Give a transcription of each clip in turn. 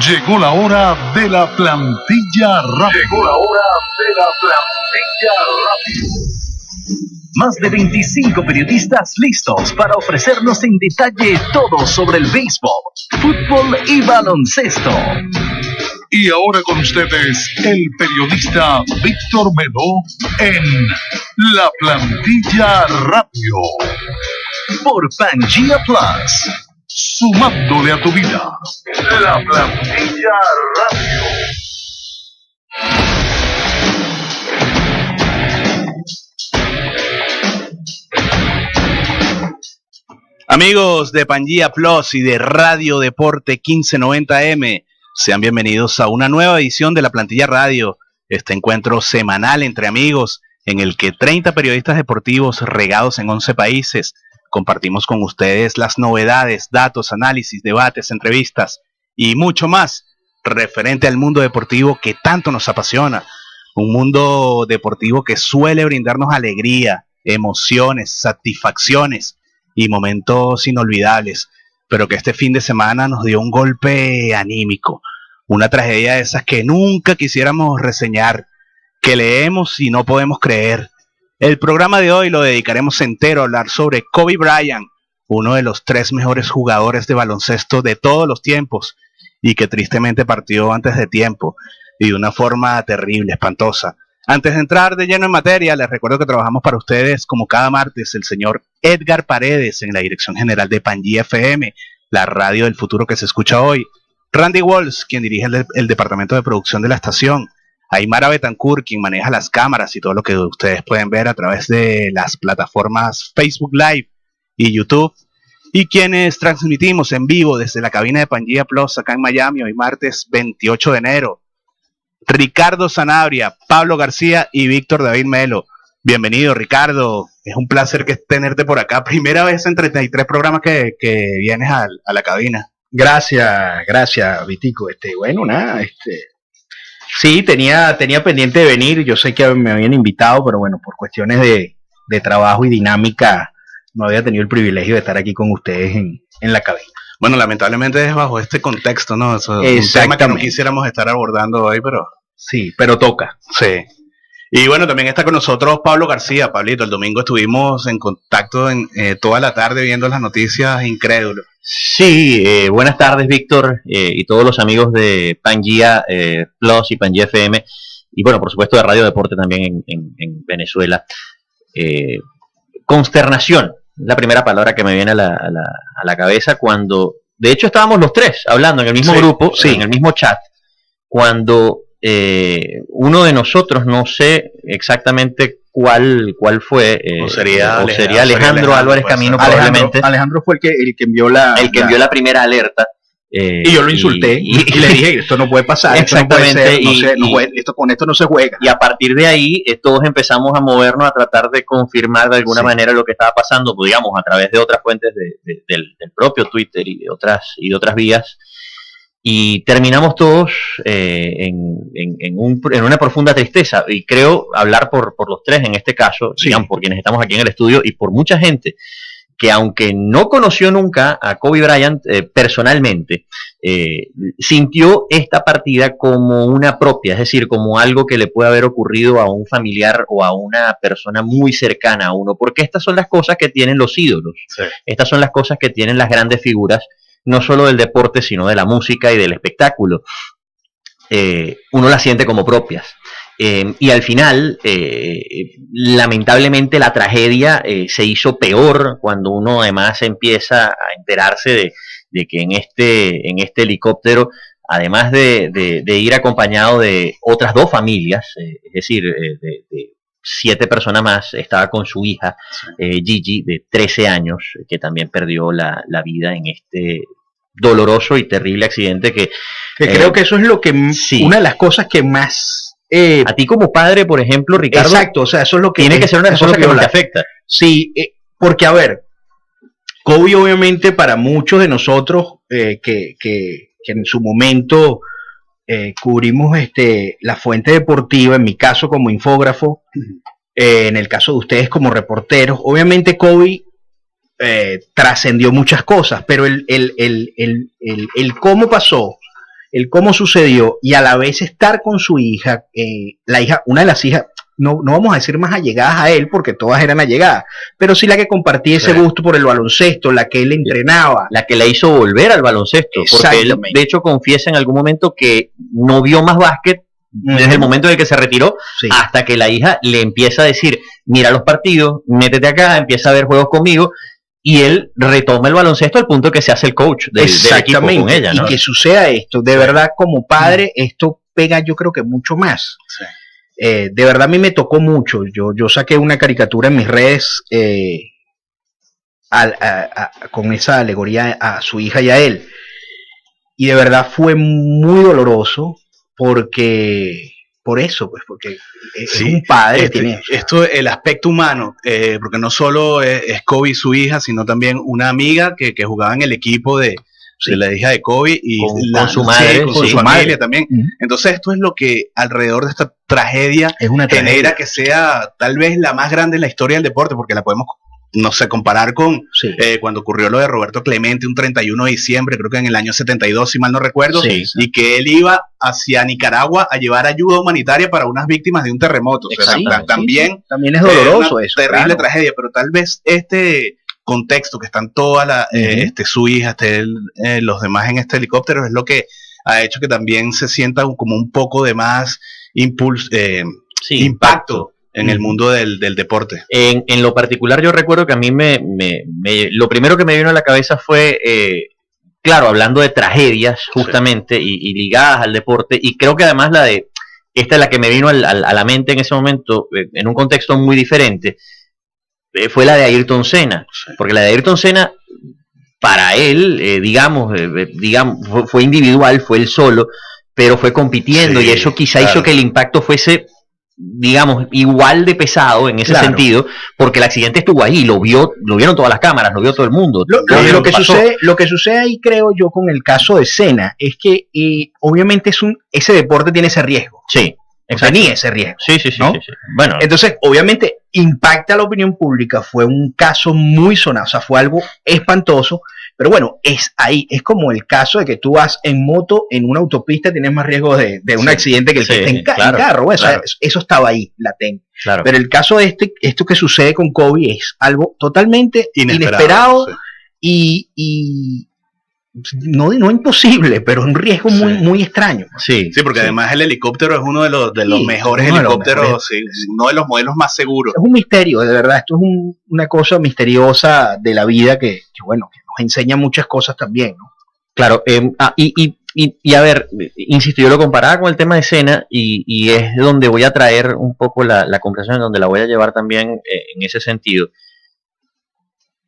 Llegó la hora de la plantilla rápida. Llegó la hora de la plantilla rápida. Más de 25 periodistas listos para ofrecernos en detalle todo sobre el béisbol, fútbol y baloncesto. Y ahora con ustedes, el periodista Víctor Melo en La Plantilla Radio. Por Pangea Plus. Sumándole a tu vida. La Plantilla Radio. Amigos de Pangea Plus y de Radio Deporte 1590M, sean bienvenidos a una nueva edición de La Plantilla Radio, este encuentro semanal entre amigos en el que 30 periodistas deportivos regados en 11 países compartimos con ustedes las novedades, datos, análisis, debates, entrevistas y mucho más referente al mundo deportivo que tanto nos apasiona. Un mundo deportivo que suele brindarnos alegría, emociones, satisfacciones y momentos inolvidables, pero que este fin de semana nos dio un golpe anímico, una tragedia de esas que nunca quisiéramos reseñar, que leemos y no podemos creer. El programa de hoy lo dedicaremos entero a hablar sobre Kobe Bryant, uno de los 3 mejores jugadores de baloncesto de todos los tiempos, y que tristemente partió antes de tiempo, y de una forma terrible, espantosa. Antes de entrar de lleno en materia, les recuerdo que trabajamos para ustedes como cada martes el señor Edgar Paredes en la dirección general de Pangea FM, la radio del futuro que se escucha hoy. Randy Walls, quien dirige el departamento de producción de la estación. Aymara Betancourt, quien maneja las cámaras y todo lo que ustedes pueden ver a través de las plataformas Facebook Live y YouTube. Y quienes transmitimos en vivo desde la cabina de Pangea Plus acá en Miami hoy martes 28 de enero. Ricardo Sanabria, Pablo García y Víctor David Melo. Bienvenido, Ricardo. Es un placer tenerte por acá. Primera vez en 33 programas que vienes a la cabina. Gracias, Vitico. Sí, tenía pendiente de venir. Yo sé que me habían invitado, pero bueno, por cuestiones de trabajo y dinámica, no había tenido el privilegio de estar aquí con ustedes en la cabina. Bueno, lamentablemente es bajo este contexto, ¿no? Eso es un tema que no quisiéramos estar abordando hoy, pero... Sí, pero toca. Sí. Y bueno, también está con nosotros Pablo García. Pablito, el domingo estuvimos en contacto toda la tarde viendo las noticias, incrédulo. Sí, buenas tardes, Víctor, y todos los amigos de Pangea Plus y Pangea FM, y bueno, por supuesto de Radio Deporte también en Venezuela. Consternación, la primera palabra que me viene a la cabeza cuando, de hecho estábamos los 3 hablando en el mismo grupo, en el mismo chat, cuando uno de nosotros, no sé exactamente cuál fue, o sería Alejandro Álvarez Camino, probablemente. Alejandro fue el que envió la primera alerta. Y yo lo insulté y le dije, esto no puede pasar, exactamente, con esto no se juega. Y a partir de ahí todos empezamos a movernos a tratar de confirmar de alguna manera lo que estaba pasando, pues, digamos, a través de otras fuentes del propio Twitter y de otras vías. Y terminamos todos en una profunda tristeza. Y creo hablar por los 3 en este caso, digamos, por quienes estamos aquí en el estudio y por mucha gente que, aunque no conoció nunca a Kobe Bryant personalmente, sintió esta partida como una propia, es decir, como algo que le puede haber ocurrido a un familiar o a una persona muy cercana a uno, porque estas son las cosas que tienen los ídolos, estas son las cosas que tienen las grandes figuras, no solo del deporte, sino de la música y del espectáculo. Uno las siente como propias. Y al final, lamentablemente, la tragedia se hizo peor cuando uno además empieza a enterarse de que en este helicóptero, además de ir acompañado de otras 2 familias, es decir, de 7 personas más, estaba con su hija, Gigi, de 13 años, que también perdió la vida en este doloroso y terrible accidente que creo que eso es lo que una de las cosas que más a ti como padre, por ejemplo, Ricardo, exacto, o sea, eso es lo que tiene que ser una cosa que te afecta. Sí, porque a ver, Kobe obviamente para muchos de nosotros que en su momento cubrimos la fuente deportiva, en mi caso como infógrafo, en el caso de ustedes como reporteros, obviamente Kobe trascendió muchas cosas, pero el cómo pasó, el cómo sucedió y a la vez estar con su hija, una de las hijas, no vamos a decir más allegadas a él porque todas eran allegadas, pero sí la que compartía ese gusto por el baloncesto, la que él entrenaba. La que la hizo volver al baloncesto, porque él de hecho confiesa en algún momento que no vio más básquet desde el momento en el que se retiró, hasta que la hija le empieza a decir, mira los partidos, métete acá, empieza a ver juegos conmigo, y él retoma el baloncesto al punto que se hace el coach del equipo con ella, ¿no? Y que suceda esto, de verdad como padre, esto pega yo creo que mucho más. Sí. De verdad a mí me tocó mucho. Yo saqué una caricatura en mis redes con esa alegoría a su hija y a él. Y de verdad fue muy doloroso porque es un padre. El aspecto humano, porque no solo es Kobe y su hija, sino también una amiga que jugaba en el equipo de la hija de Kobe y con su madre, con su familia también. Entonces esto es lo que alrededor de esta tragedia genera que sea tal vez la más grande en la historia del deporte, porque la podemos, no sé, comparar con cuando ocurrió lo de Roberto Clemente un 31 de diciembre, creo que en el año 72, si mal no recuerdo, y que él iba hacia Nicaragua a llevar ayuda humanitaria para unas víctimas de un terremoto. O sea, también es doloroso eso. Terrible tragedia, pero tal vez este contexto que están todas su hija, los demás en este helicóptero, es lo que ha hecho que también se sienta como un poco de más impacto en el mundo del deporte. En lo particular yo recuerdo que a mí lo primero que me vino a la cabeza fue, claro, hablando de tragedias justamente y ligadas al deporte, y creo que además esta es la que me vino a la mente en ese momento, en un contexto muy diferente, fue la de Ayrton Senna, porque la de Ayrton Senna, para él, digamos, fue individual, fue él solo, pero fue compitiendo, y eso quizá hizo que el impacto fuese, digamos, igual de pesado en ese sentido, porque el accidente estuvo ahí, lo vieron todas las cámaras, lo vio todo el mundo. Lo que sucede ahí, creo yo, con el caso de Senna, es que obviamente ese deporte tiene ese riesgo. Sí. Tenía ese riesgo. Sí. Bueno, entonces, obviamente, impacta a la opinión pública, fue un caso muy sonado, o sea, fue algo espantoso, pero bueno, es ahí, es como el caso de que tú vas en moto en una autopista, tienes más riesgo de un accidente que el que está en carro, bueno, eso estaba ahí, latente. Claro. Pero el caso de esto que sucede con Kobe es algo totalmente inesperado y no imposible, pero es un riesgo muy extraño. Sí, porque además el helicóptero es uno de los mejores helicópteros, uno de los modelos más seguros. Es un misterio, de verdad, esto es una cosa misteriosa de la vida que nos enseña muchas cosas también, ¿no? Claro, y a ver, insisto, yo lo comparaba con el tema de Senna y es donde voy a traer un poco la conversación, donde la voy a llevar también en ese sentido.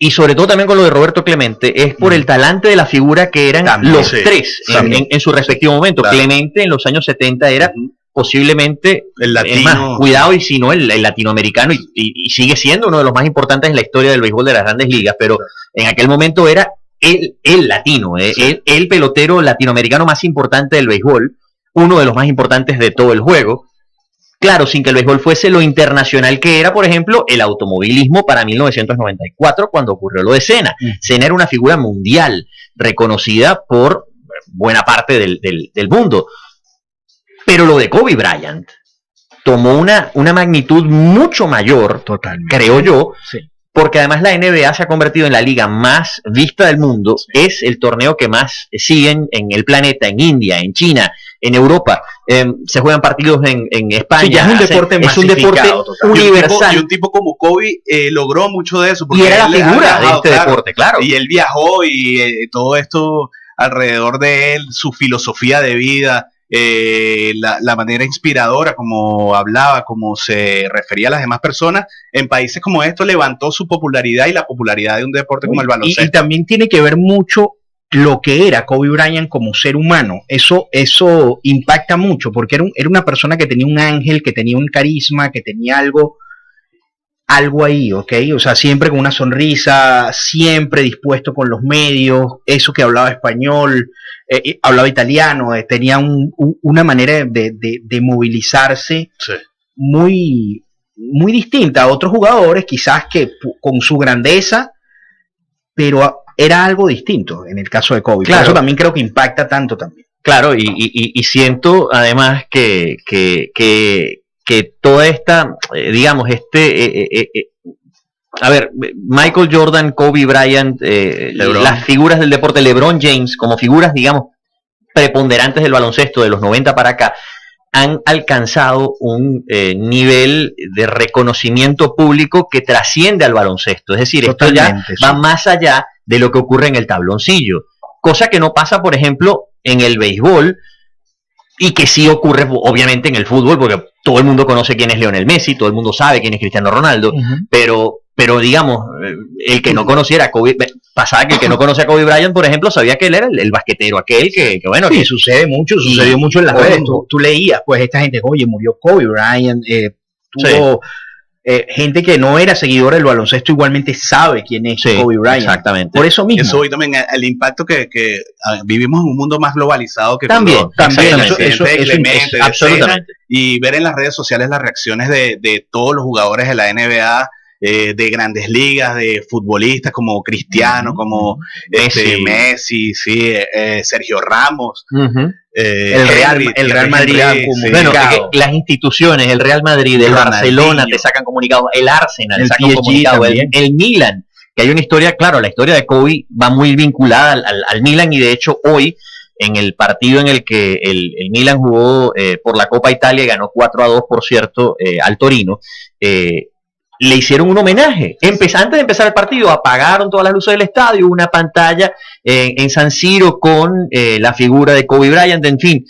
Y sobre todo también con lo de Roberto Clemente, es por el talante de la figura que eran los tres en su respectivo momento. Claro. Clemente en los años 70 era posiblemente el latino, cuidado, y si no, el latinoamericano, y sigue siendo uno de los más importantes en la historia del béisbol de las grandes ligas, pero en aquel momento era el latino, el pelotero latinoamericano más importante del béisbol, uno de los más importantes de todo el juego. Claro, sin que el béisbol fuese lo internacional que era, por ejemplo, el automovilismo para 1994, cuando ocurrió lo de Senna. Senna era una figura mundial, reconocida por buena parte del mundo. Pero lo de Kobe Bryant tomó una magnitud mucho mayor, creo yo, porque además la NBA se ha convertido en la liga más vista del mundo, es el torneo que más siguen en el planeta, en India, en China, en Europa, se juegan partidos en España. Ya es un deporte universal. Y un tipo como Kobe logró mucho de eso. Y era la figura de este deporte, claro. Y él viajó y todo esto alrededor de él, su filosofía de vida, la manera inspiradora como hablaba, como se refería a las demás personas, en países como estos levantó su popularidad y la popularidad de un deporte como el baloncesto. Y también tiene que ver mucho lo que era Kobe Bryant como ser humano. Eso impacta mucho, porque era una persona que tenía un ángel, que tenía un carisma, que tenía algo ahí, ¿ok? O sea, siempre con una sonrisa, siempre dispuesto con los medios, eso que hablaba español, hablaba italiano, tenía una manera de movilizarse muy, muy distinta a otros jugadores, quizás que con su grandeza, pero era algo distinto en el caso de Kobe. Claro. Por eso también creo que impacta tanto también. Claro, y siento además que toda esta, digamos, a ver, Michael Jordan, Kobe Bryant, las figuras del deporte, LeBron James, como figuras, digamos, preponderantes del baloncesto de los 90 para acá, han alcanzado un nivel de reconocimiento público que trasciende al baloncesto. Es decir, Totalmente, esto ya va más allá de lo que ocurre en el tabloncillo. Cosa que no pasa, por ejemplo, en el béisbol, y que sí ocurre obviamente en el fútbol, porque todo el mundo conoce quién es Lionel Messi, todo el mundo sabe quién es Cristiano Ronaldo, pero digamos, el que no conociera a Kobe, pasaba que el que no conocía a Kobe Bryant, por ejemplo, sabía que él era el basquetero aquel que bueno, sí, que sucedió mucho en las redes. Tú leías, pues esta gente, oye, murió Kobe Bryant, tuvo gente que no era seguidora del baloncesto igualmente sabe quién es Kobe Bryant. Exactamente. Por eso mismo. Eso hoy también el impacto que vivimos en un mundo más globalizado que también eso absolutamente. Y ver en las redes sociales las reacciones de todos los jugadores de la NBA, de grandes ligas, de futbolistas como Cristiano, como Messi, sí, Sergio Ramos, el Real Madrid, bueno, las instituciones, el Real Madrid, el Barcelona te sacan comunicados, el Arsenal saca un comunicado, el Milan, que hay una historia, claro, la historia de Kobe va muy vinculada al Milan, y de hecho hoy en el partido en el que el Milan jugó por la Copa Italia y ganó 4-2, por cierto, al Torino, le hicieron un homenaje. Antes de empezar el partido, apagaron todas las luces del estadio, una pantalla en San Siro con la figura de Kobe Bryant, en fin.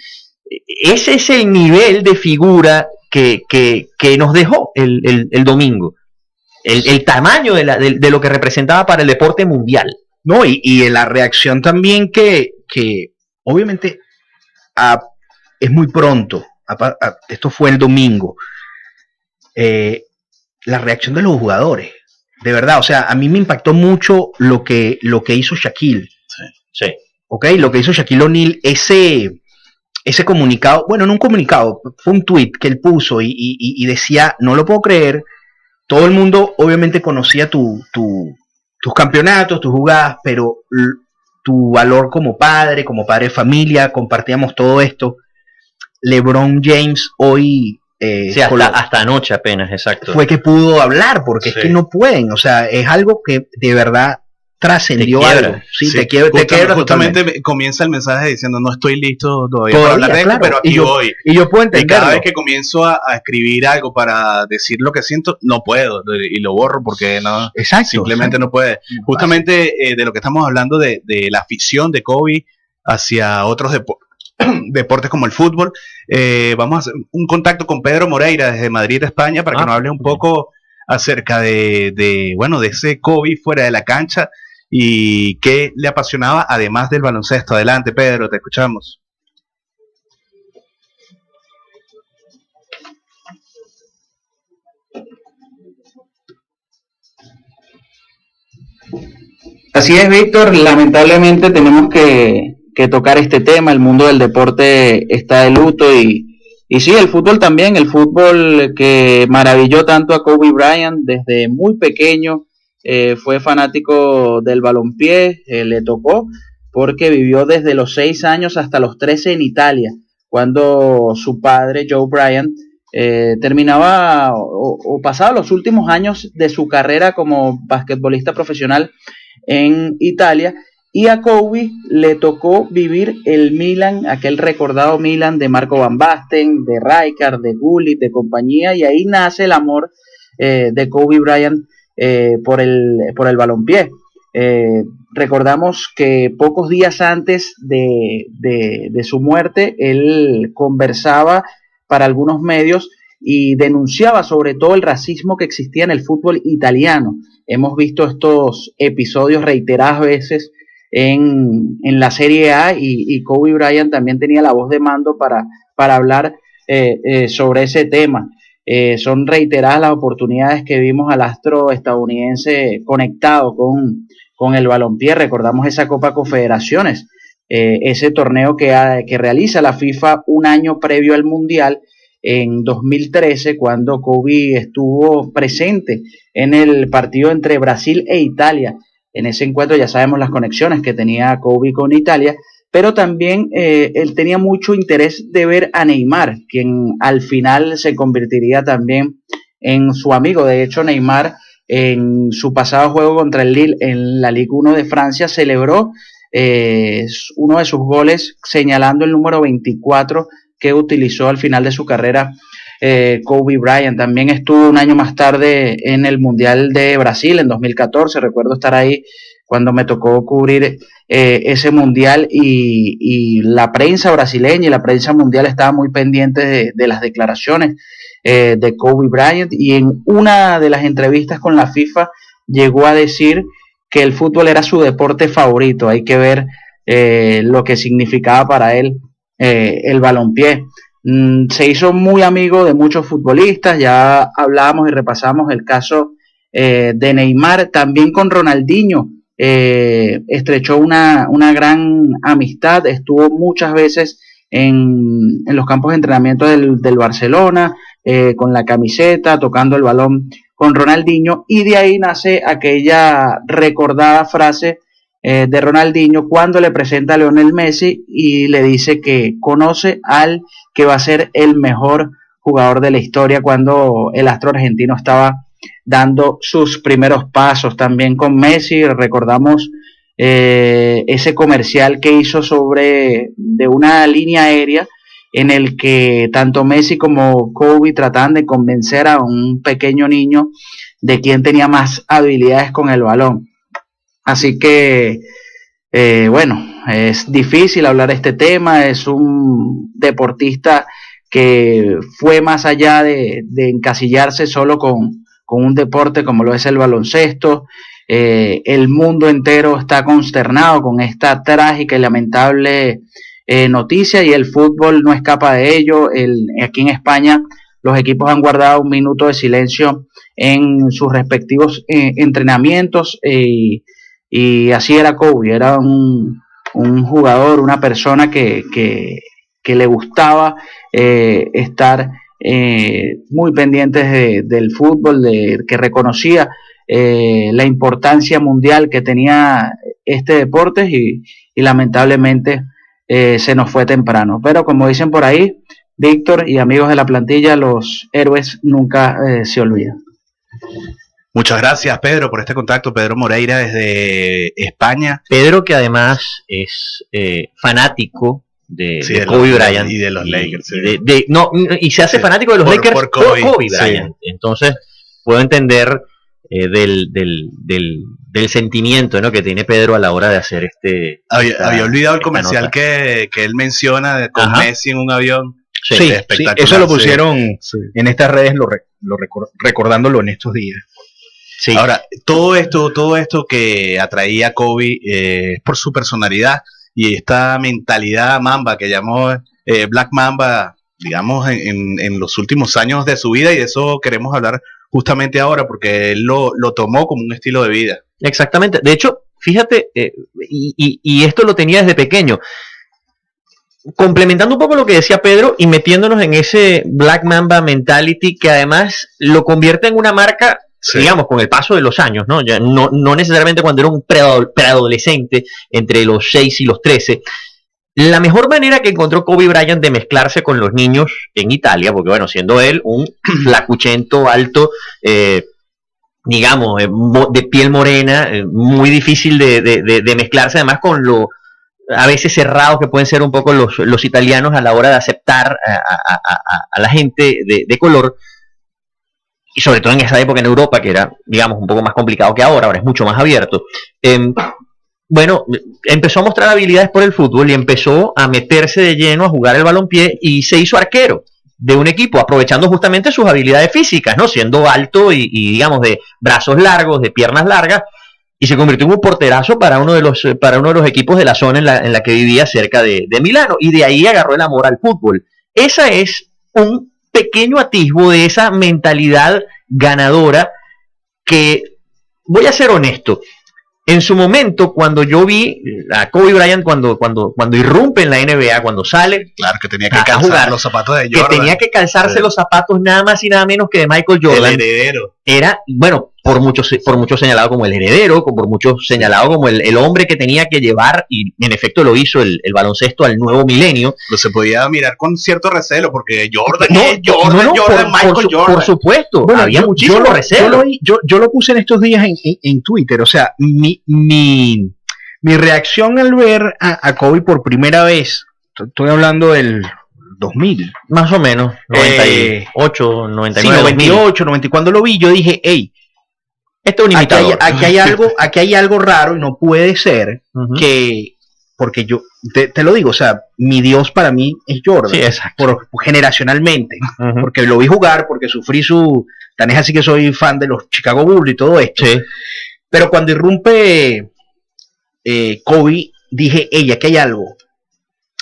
Ese es el nivel de figura que nos dejó el domingo. El tamaño de lo que representaba para el deporte mundial. No, y la reacción también que obviamente es muy pronto. Esto fue el domingo. La reacción de los jugadores, de verdad, o sea, a mí me impactó mucho lo que hizo Shaquille. Sí. ¿Ok? Lo que hizo Shaquille O'Neal, ese comunicado, bueno, no un comunicado, fue un tweet que él puso y decía, no lo puedo creer, todo el mundo obviamente conocía tus campeonatos, tus jugadas, pero tu valor como padre de familia, compartíamos todo esto. LeBron James hoy... sí, hasta anoche apenas, exacto. Fue que pudo hablar, porque es que no pueden, o sea, es algo que de verdad trascendió algo. Sí, te quiebra. Justamente comienza el mensaje diciendo, no estoy listo todavía para hablar de esto, pero aquí voy. Y yo puedo entenderlo. Y cada vez que comienzo a escribir algo para decir lo que siento, no puedo, y lo borro porque no, simplemente no puede. Justamente de lo que estamos hablando de la afición de Kobe hacia otros deportes como el fútbol, vamos a hacer un contacto con Pedro Moreira desde Madrid, España, para que nos hable un poco acerca de ese Kobe fuera de la cancha y qué le apasionaba además del baloncesto. Adelante, Pedro, te escuchamos. Así es, Víctor, lamentablemente tenemos que tocar este tema. El mundo del deporte está de luto y sí, el fútbol también, el fútbol que maravilló tanto a Kobe Bryant desde muy pequeño, fue fanático del balompié, le tocó porque vivió desde los 6 años hasta los 13 en Italia, cuando su padre, Joe Bryant, terminaba o pasaba los últimos años de su carrera como basquetbolista profesional en Italia. Y a Kobe le tocó vivir el Milan, aquel recordado Milan de Marco Van Basten, de Rijkaard, de Gullit, de compañía, y ahí nace el amor de Kobe Bryant por el balompié. Recordamos que pocos días antes de su muerte, él conversaba para algunos medios y denunciaba sobre todo el racismo que existía en el fútbol italiano. Hemos visto estos episodios reiteradas veces en la Serie A y Kobe Bryant también tenía la voz de mando para hablar sobre ese tema. Son reiteradas las oportunidades que vimos al astro estadounidense conectado con el balompié. Recordamos esa Copa Confederaciones, ese torneo que realiza la FIFA un año previo al Mundial en 2013, cuando Kobe estuvo presente en el partido entre Brasil e Italia. En ese encuentro ya sabemos las conexiones que tenía Kobe con Italia, pero también él tenía mucho interés de ver a Neymar, quien al final se convertiría también en su amigo. De hecho, Neymar en su pasado juego contra el Lille en la Ligue 1 de Francia celebró uno de sus goles señalando el número 24 que utilizó al final de su carrera Kobe Bryant. También estuvo un año más tarde en el Mundial de Brasil en 2014, recuerdo estar ahí cuando me tocó cubrir ese mundial y la prensa brasileña y la prensa mundial estaba muy pendiente de las declaraciones de Kobe Bryant, y en una de las entrevistas con la FIFA llegó a decir que el fútbol era su deporte favorito. Hay que ver lo que significaba para él el balompié. Se hizo muy amigo de muchos futbolistas, ya hablábamos y repasamos el caso de Neymar, también con Ronaldinho estrechó una gran amistad, estuvo muchas veces en los campos de entrenamiento del Barcelona, con la camiseta, tocando el balón con Ronaldinho, y de ahí nace aquella recordada frase de Ronaldinho cuando le presenta a Lionel Messi y le dice que conoce al que va a ser el mejor jugador de la historia, cuando el astro argentino estaba dando sus primeros pasos. También con Messi recordamos ese comercial que hizo de una línea aérea en el que tanto Messi como Kobe trataban de convencer a un pequeño niño de quién tenía más habilidades con el balón. Así que, bueno, es difícil hablar de este tema. Es un deportista que fue más allá de encasillarse solo con un deporte como lo es el baloncesto. El mundo entero está consternado con esta trágica y lamentable noticia, y el fútbol no escapa de ello. Aquí en España los equipos han guardado un minuto de silencio en sus respectivos entrenamientos, y así era Kobe. Era un jugador, una persona que le gustaba estar muy pendientes del fútbol, que reconocía la importancia mundial que tenía este deporte, y lamentablemente se nos fue temprano. Pero como dicen por ahí, Víctor y amigos de la plantilla, los héroes nunca se olvidan. Muchas gracias, Pedro, por este contacto. Pedro Moreira desde España. Pedro, que además es fanático de Kobe Bryant y de los Lakers. Y se hace fanático de los Lakers por Kobe Bryant. Sí. Entonces, puedo entender del sentimiento, ¿no?, que tiene Pedro a la hora de hacer había olvidado el comercial que él menciona con Messi en un avión. Sí, eso lo pusieron en estas redes, recordándolo en estos días. Sí. Ahora, todo esto que atraía a Kobe es por su personalidad y esta mentalidad Mamba que llamó Black Mamba, digamos, en los últimos años de su vida, y de eso queremos hablar justamente ahora, porque él lo tomó como un estilo de vida. Exactamente. De hecho, fíjate, y esto lo tenía desde pequeño, complementando un poco lo que decía Pedro y metiéndonos en ese Black Mamba mentality, que además lo convierte en una marca, digamos, con el paso de los años, ¿no? Ya no necesariamente cuando era un preadolescente, entre los 6 y los 13. La mejor manera que encontró Kobe Bryant de mezclarse con los niños en Italia, porque bueno, siendo él un flacuchento, alto, digamos, de piel morena, muy difícil de mezclarse, además con lo a veces cerrados que pueden ser un poco los italianos a la hora de aceptar a la gente de color, y sobre todo en esa época en Europa, que era, digamos, un poco más complicado que ahora es mucho más abierto. Bueno, empezó a mostrar habilidades por el fútbol y empezó a meterse de lleno a jugar el balompié, y se hizo arquero de un equipo, aprovechando justamente sus habilidades físicas, ¿no? Siendo alto y digamos, de brazos largos, de piernas largas, y se convirtió en un porterazo para uno de los equipos de la zona en la que vivía, cerca de Milano, y de ahí agarró el amor al fútbol. Esa es un pequeño atisbo de esa mentalidad ganadora que, voy a ser honesto, en su momento, cuando yo vi a Kobe Bryant, cuando irrumpe en la NBA, cuando sale, claro, que tenía que calzar los zapatos de Jordan, que tenía que calzarse los zapatos nada más y nada menos que de Michael Jordan, el heredero. Era, bueno, por muchos señalado como el heredero, por muchos señalado como el hombre que tenía que llevar, y en efecto lo hizo, el baloncesto al nuevo milenio. Pero se podía mirar con cierto recelo, porque Jordan, Por supuesto, bueno, había muchísimo recelo. Yo lo puse en estos días en Twitter, o sea, mi reacción al ver a Kobe por primera vez, estoy hablando del 2000. Más o menos, 98, 99. Sí, 98, 90. Cuando lo vi, yo dije, hey, esto es un imitador. Aquí hay algo raro y no puede ser que, porque yo te lo digo, o sea, mi Dios para mí es Jordan. Sí, exacto. Generacionalmente, porque lo vi jugar, porque sufrí tan es así que soy fan de los Chicago Bulls y todo esto. Sí. Pero cuando irrumpe Kobe, dije, hey, aquí hay algo.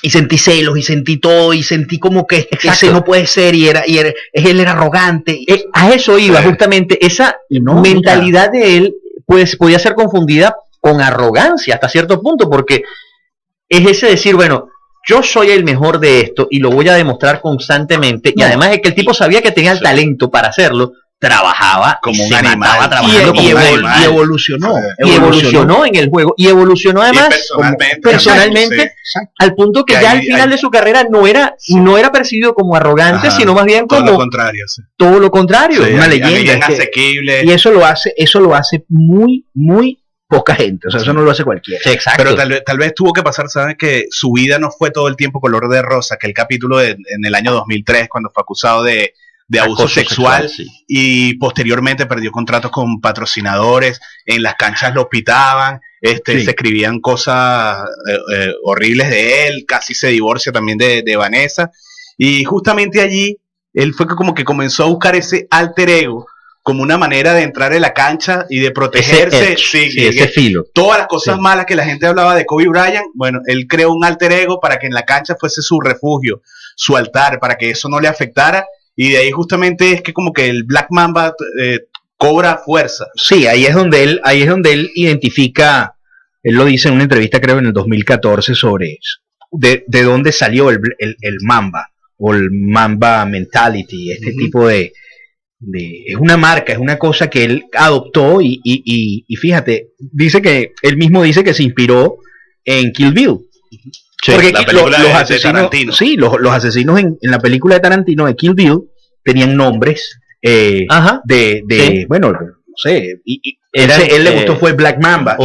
Y sentí celos, y sentí todo, y sentí como que ese no puede ser, y él era arrogante. A eso iba, justamente, esa mentalidad de él, pues, podía ser confundida con arrogancia hasta cierto punto, porque es ese decir, bueno, yo soy el mejor de esto, y lo voy a demostrar constantemente, y además es que el tipo sabía que tenía el talento para hacerlo, trabajaba como un animal, y evolucionó en el juego, y evolucionó además personalmente al punto que ya al final de su carrera no era percibido como arrogante, sino más bien como todo lo contrario, una leyenda asequible. Y eso lo hace muy, muy poca gente, o sea, eso no lo hace cualquiera. Sí, exacto. Pero tal vez tuvo que pasar, ¿sabes? Que su vida no fue todo el tiempo color de rosa, que el capítulo en el año 2003, cuando fue acusado de abuso sexual, sí. Y posteriormente perdió contratos con patrocinadores, en las canchas lo pitaban, se escribían cosas horribles de él, casi se divorcia también de Vanessa, y justamente allí él fue como que comenzó a buscar ese alter ego como una manera de entrar en la cancha y de protegerse, ese filo. Todas las cosas malas que la gente hablaba de Kobe Bryant, bueno, él creó un alter ego para que en la cancha fuese su refugio, su altar, para que eso no le afectara. Y de ahí justamente es que como que el Black Mamba cobra fuerza. Sí, ahí es donde él identifica, él lo dice en una entrevista creo en el 2014 sobre eso, de dónde salió el Mamba, o el Mamba Mentality, tipo de es una marca, es una cosa que él adoptó y fíjate, él mismo dice que se inspiró en Kill Bill. Sí, porque la película los asesinos, de Tarantino. Sí, los asesinos en la película de Tarantino de Kill Bill tenían nombres bueno, no sé, él le gustó fue Black Mamba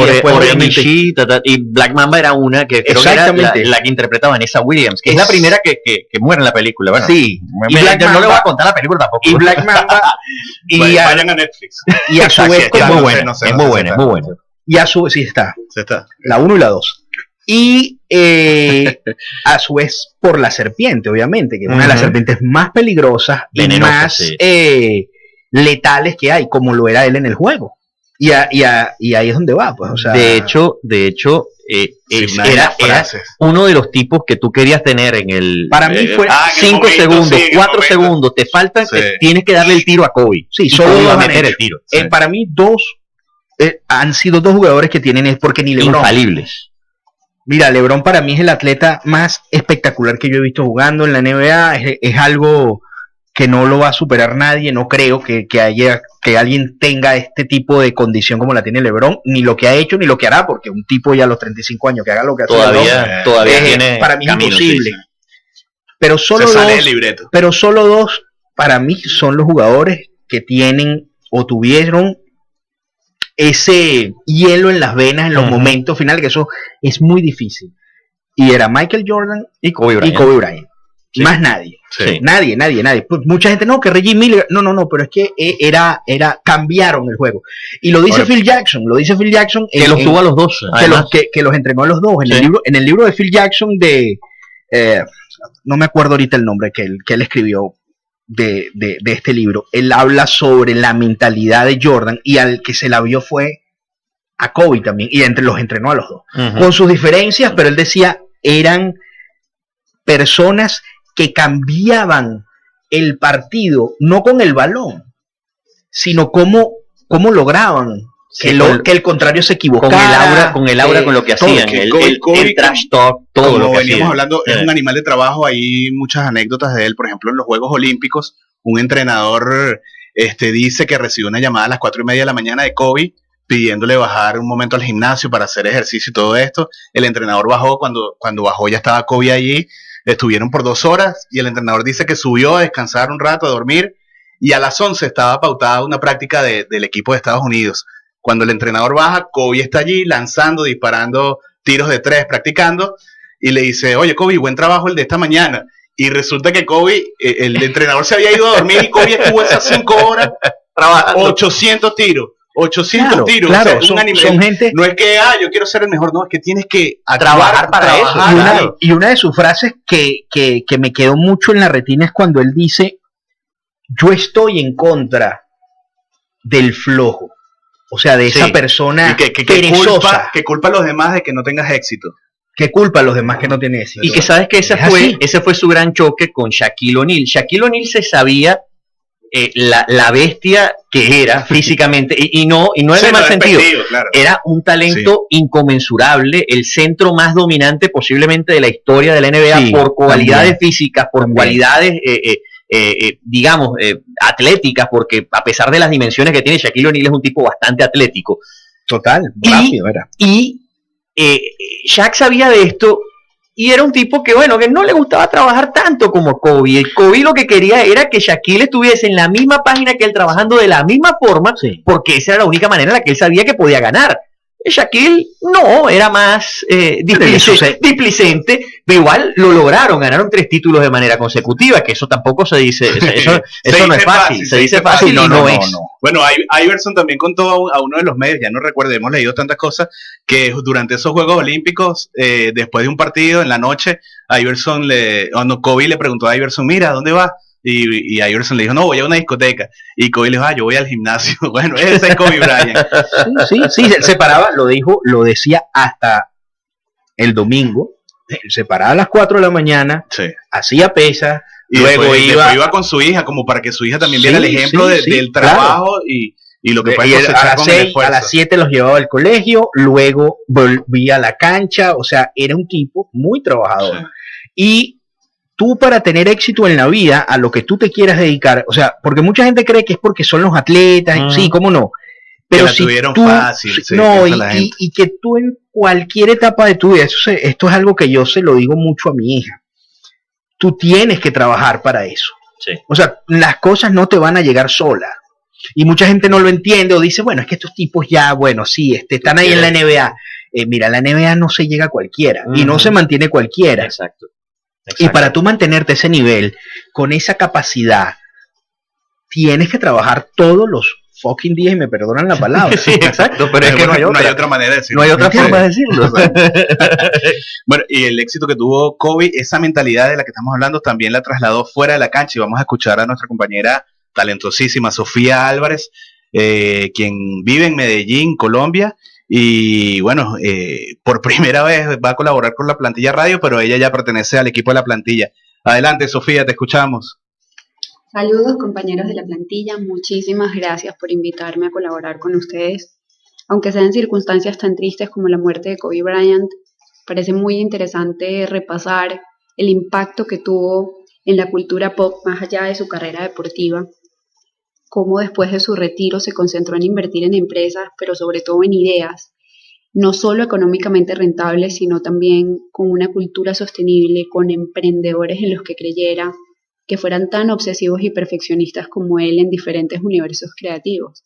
y Black Mamba era una que creo que era la que interpreta Vanessa Williams, que es la primera que muere en la película. Bueno, sí, y Black Mamba, no le voy a contar la película tampoco. Y Black Mamba vayan a Netflix. Y a su vez es muy buena, es muy buena. Y a su vez está la 1 y la 2. Y a su vez por la serpiente, obviamente, que es una de las serpientes más peligrosas y más letales que hay, como lo era él en el juego. Y ahí es donde va, pues. O sea, de hecho, era uno de los tipos que tú querías tener en el. Para mí fue 5 segundos, 4 segundos, te faltan, tienes que darle el tiro a Kobe. Sí, solo va a meter el tiro. Para mí, han sido dos jugadores que tienen, porque ni LeBron. Infalibles. Mira, LeBron para mí es el atleta más espectacular que yo he visto jugando en la NBA. Es algo que no lo va a superar nadie. No creo que alguien tenga este tipo de condición como la tiene LeBron, ni lo que ha hecho, ni lo que hará, porque un tipo ya a los 35 años que haga lo que hace todavía tiene para mí camino, imposible. Sí. Pero solo dos para mí son los jugadores que tienen o tuvieron ese hielo en las venas en los momentos finales, que eso es muy difícil. Y era Michael Jordan y Kobe Bryant. Sí. Más nadie. Sí. Nadie. Pues mucha gente, no, que Reggie Miller. No, pero es que cambiaron el juego. Y lo dice Phil Jackson. Que los tuvo a los dos. Que los entrenó a los dos. En el libro de Phil Jackson no me acuerdo ahorita el nombre que él escribió de este libro, él habla sobre la mentalidad de Jordan, y al que se la vio fue a Kobe también, y los entrenó a los dos, con sus diferencias, pero él decía, eran personas que cambiaban el partido, no con el balón, sino cómo lograban que el contrario se equivocara, con el aura con lo que hacían, el trash talk, todo lo que hacían. Veníamos hablando, es un animal de trabajo. Hay muchas anécdotas de él, por ejemplo, en los Juegos Olímpicos, un entrenador dice que recibió una llamada a las 4:30 de la mañana de Kobe pidiéndole bajar un momento al gimnasio para hacer ejercicio y todo esto. El entrenador bajó, cuando bajó ya estaba Kobe allí, estuvieron por 2 horas y el entrenador dice que subió a descansar un rato, a dormir, y a las 11 estaba pautada una práctica del equipo de Estados Unidos. Cuando el entrenador baja, Kobe está allí lanzando, disparando tiros de 3, practicando, y le dice, oye Kobe, buen trabajo el de esta mañana. Y resulta que Kobe, el entrenador se había ido a dormir y Kobe estuvo esas 5 horas trabajando 800 tiros. 800 tiros, claro, o sea, son gente. No es que yo quiero ser el mejor, no, es que tienes que trabajar para eso. Y una de sus frases que me quedó mucho en la retina es cuando él dice: yo estoy en contra del flojo, o sea, de esa persona perezosa, que culpa a los demás de que no tengas éxito. Que culpa a los demás que no tienen éxito. Y que sabes que ese fue su gran choque con Shaquille O'Neal. Shaquille O'Neal se sabía la bestia que era físicamente, y no en el mal sentido, claro. Era un talento inconmensurable, el centro más dominante posiblemente de la historia de la NBA, por cualidades físicas, por cualidades digamos atléticas, porque a pesar de las dimensiones que tiene, Shaquille O'Neal es un tipo bastante atlético. Total, rápido era. Y Shaq sabía de esto. Y era un tipo que no le gustaba trabajar tanto como Kobe. El Kobe lo que quería era que Shaquille estuviese en la misma página que él, trabajando de la misma forma, porque esa era la única manera en la que él sabía que podía ganar. Shaquille no, era más displicente, pero igual lo lograron, ganaron 3 títulos de manera consecutiva, que eso tampoco se dice, eso no es fácil, se dice fácil y no es. Bueno, Iverson también contó a uno de los medios, ya no recuerdo, hemos leído tantas cosas, que durante esos Juegos Olímpicos, después de un partido en la noche, Kobe le preguntó a Iverson, mira, ¿dónde vas? Y Iverson le dijo, no, voy a una discoteca. Y Kobe le dijo, yo voy al gimnasio. Bueno, ese es Kobe Bryant. Sí, él se paraba, lo decía hasta el domingo. Él se paraba a las 4 de la mañana, hacía pesas, y luego iba con su hija, como para que su hija también viera el ejemplo del trabajo, claro. y lo que puede cosechar con el esfuerzo. A las 7 los llevaba al colegio, luego volvía a la cancha, o sea, era un tipo muy trabajador. Y tú, para tener éxito en la vida, a lo que tú te quieras dedicar, o sea, porque mucha gente cree que es porque son los atletas, sí, cómo no, pero que si tuvieron tú, fácil, y que tú en cualquier etapa de tu vida, esto es algo que yo se lo digo mucho a mi hija, tú tienes que trabajar para eso, o sea, las cosas no te van a llegar solas, y mucha gente no lo entiende, o dice, bueno, es que estos tipos ya, están ahí en la NBA, mira, la NBA no se llega a cualquiera, y no se mantiene cualquiera. Exacto. Y para tú mantenerte ese nivel, con esa capacidad, tienes que trabajar todos los fucking días, y me perdonan la palabra. Sí, exacto, pero es que no hay otra manera de decirlo. No hay otra forma de decirlo. Bueno, y el éxito que tuvo Kobe, esa mentalidad de la que estamos hablando, también la trasladó fuera de la cancha, y vamos a escuchar a nuestra compañera talentosísima, Sofía Álvarez, quien vive en Medellín, Colombia. Y bueno, por primera vez va a colaborar con la Plantilla Radio, pero ella ya pertenece al equipo de la Plantilla. Adelante, Sofía, te escuchamos. Saludos, compañeros de la Plantilla. Muchísimas gracias por invitarme a colaborar con ustedes. Aunque sean circunstancias tan tristes como la muerte de Kobe Bryant, parece muy interesante repasar el impacto que tuvo en la cultura pop más allá de su carrera deportiva. Cómo después de su retiro se concentró en invertir en empresas, pero sobre todo en ideas, no solo económicamente rentables, sino también con una cultura sostenible, con emprendedores en los que creyera, que fueran tan obsesivos y perfeccionistas como él en diferentes universos creativos.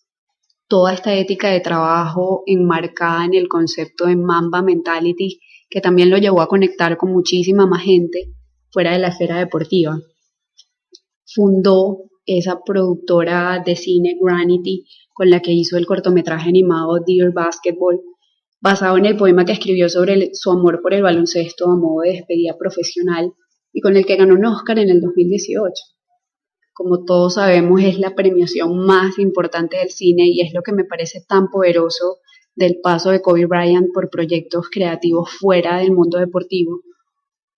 Toda esta ética de trabajo enmarcada en el concepto de Mamba Mentality, que también lo llevó a conectar con muchísima más gente fuera de la esfera deportiva. Fundó esa productora de cine Granity, con la que hizo el cortometraje animado Dear Basketball, basado en el poema que escribió sobre su amor por el baloncesto a modo de despedida profesional, y con el que ganó un Oscar en el 2018. Como todos sabemos, es la premiación más importante del cine, y es lo que me parece tan poderoso del paso de Kobe Bryant por proyectos creativos fuera del mundo deportivo,